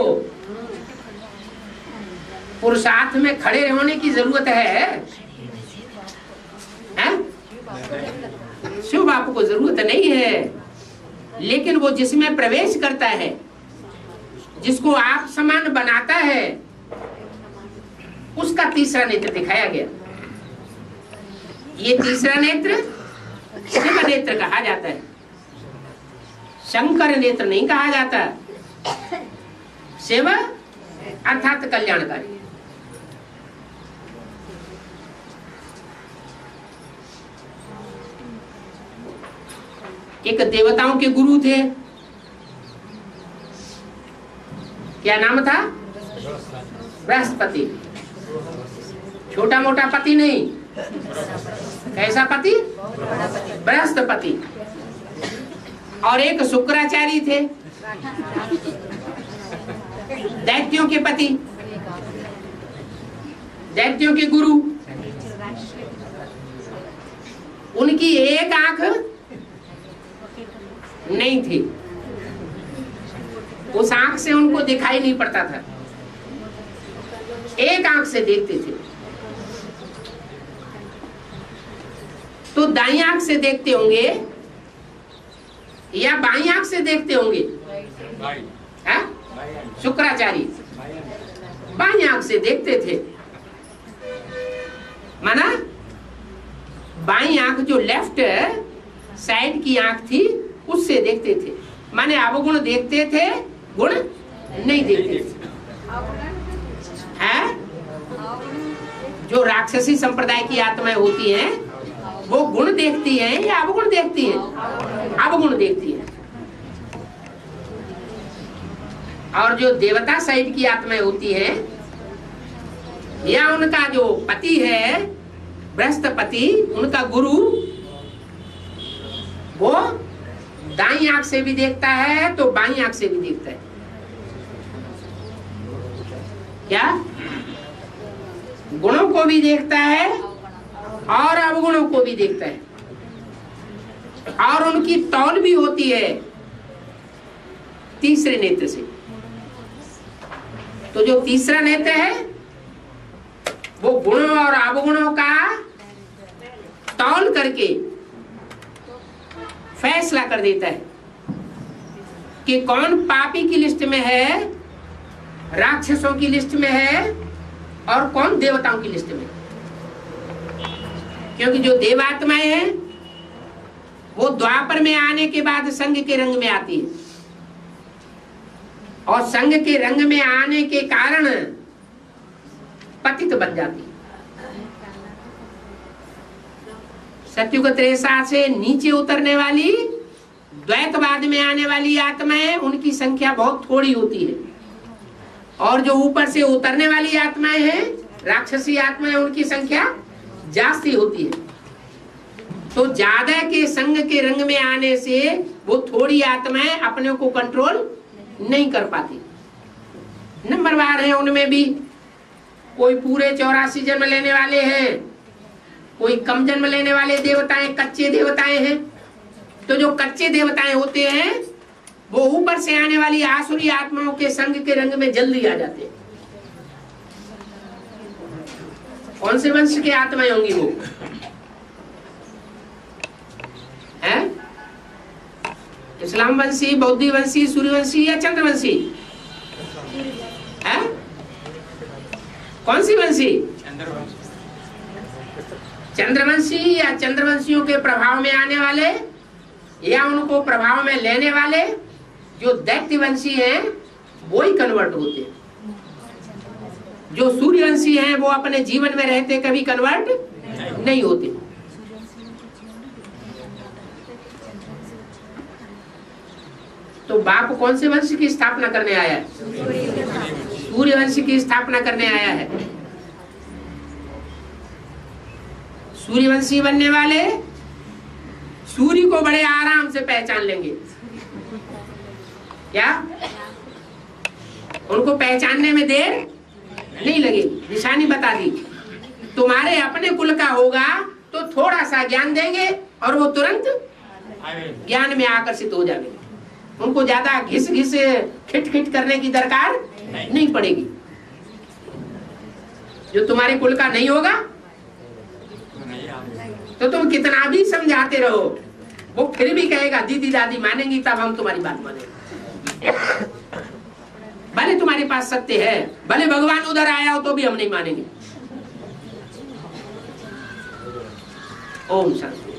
पुरुषार्थ में खड़े होने की जरूरत है? शिव बाप को जरूरत नहीं है, लेकिन वो जिसमें प्रवेश करता है, जिसको आप समान बनाता है, उसका तीसरा नेत्र दिखाया गया। ये तीसरा नेत्र शिव नेत्र कहा जाता है, शंकर नेत्र नहीं कहा जाता। शिव अर्थात कल्याणकारी। एक देवताओं के गुरु थे, क्या नाम था? बृहस्पति। छोटा मोटा पति नहीं, कैसा पति? बृहस्पति। और एक शुक्राचार्य थे, दैत्यों के पति, दैत्यों के गुरु। उनकी एक आंख नहीं थी, उस आंख से उनको दिखाई नहीं पड़ता था, एक आंख से देखते थे। तो दाईं आंख से देखते होंगे या बाईं आंख से देखते होंगे? शुक्राचार्य बाईं आंख से देखते थे। माना बाईं आंख जो लेफ्ट साइड की आंख थी उससे देखते थे। माने अवगुण देखते थे, गुण नहीं देखते थे। है? जो राक्षसी संप्रदाय की आत्माएं होती हैं वो गुण देखती हैं या अवगुण देखती हैं? अवगुण देखती हैं। और जो देवता साइड की आत्माएं होती हैं या उनका जो पति है बृहस्पति, उनका गुरु वो दाईं आंख से भी देखता है तो बाईं आंख से भी देखता है। क्या? गुणों को भी देखता है और अवगुणों को भी देखता है, और उनकी तौल भी होती है तीसरे नेत्र से। तो जो तीसरा नेत्र है वो गुणों और अवगुणों का तौल करके फैसला कर देता है कि कौन पापी की लिस्ट में है, राक्षसों की लिस्ट में है, और कौन देवताओं की लिस्ट में। क्योंकि जो देवात्माएं हैं वो द्वापर में आने के बाद संघ के रंग में आती है, और संघ के रंग में आने के कारण पतित बन जाती है। सत्युग त्रेसा से नीचे उतरने वाली द्वैतवाद में आने वाली आत्माएं, उनकी संख्या बहुत थोड़ी होती है, और जो ऊपर से उतरने वाली आत्माएं हैं, राक्षसी आत्माएं, उनकी संख्या जास्ती होती है। तो ज्यादा के संग के रंग में आने से वो थोड़ी आत्माएं अपने को कंट्रोल नहीं कर पाती। नंबरवार है, उनमें भी कोई पूरे 84 जन्म लेने वाले हैं, कोई कम जन्म लेने वाले देवताएं, कच्चे देवताएं हैं। तो जो कच्चे देवताएं होते हैं वो ऊपर से आने वाली आसुरी आत्माओं के संग के रंग में जल्दी आ जाते हैं। कौन से वंश की आत्माएं होंगी वो? है इस्लाम वंशी, बौद्धी वंशी, सूर्यवंशी या चंद्रवंशी? है कौन सी वंशी? चंद्रवंशी या चंद्रवंशियों के प्रभाव में आने वाले या उनको प्रभाव में लेने वाले जो दैत्यवंशी हैं वो ही कन्वर्ट होते हैं। जो सूर्यवंशी हैं वो अपने जीवन में रहते कभी कन्वर्ट नहीं होते। तो बाप कौन से वंश की स्थापना करने आया है? सूर्यवंश की स्थापना करने आया है। सूर्यवंशी बनने वाले सूर्य को बड़े आराम से पहचान लेंगे। क्या? उनको पहचानने में देर नहीं लगेगी। निशानी बता दी, तुम्हारे अपने कुल का होगा तो थोड़ा सा ज्ञान देंगे और वो तुरंत ज्ञान में आकर्षित हो जाएंगे। उनको ज्यादा घिस घिस खिट खिट करने की दरकार नहीं पड़ेगी। जो तुम्हारे कुल का नहीं होगा तो तुम कितना भी समझाते रहो, वो फिर भी कहेगा दीदी दादी मानेंगी तब हम तुम्हारी बात मानेंगे। भले तुम्हारे पास सत्य है, भले भगवान उधर आया हो तो भी हम नहीं मानेंगे। ओम शांति।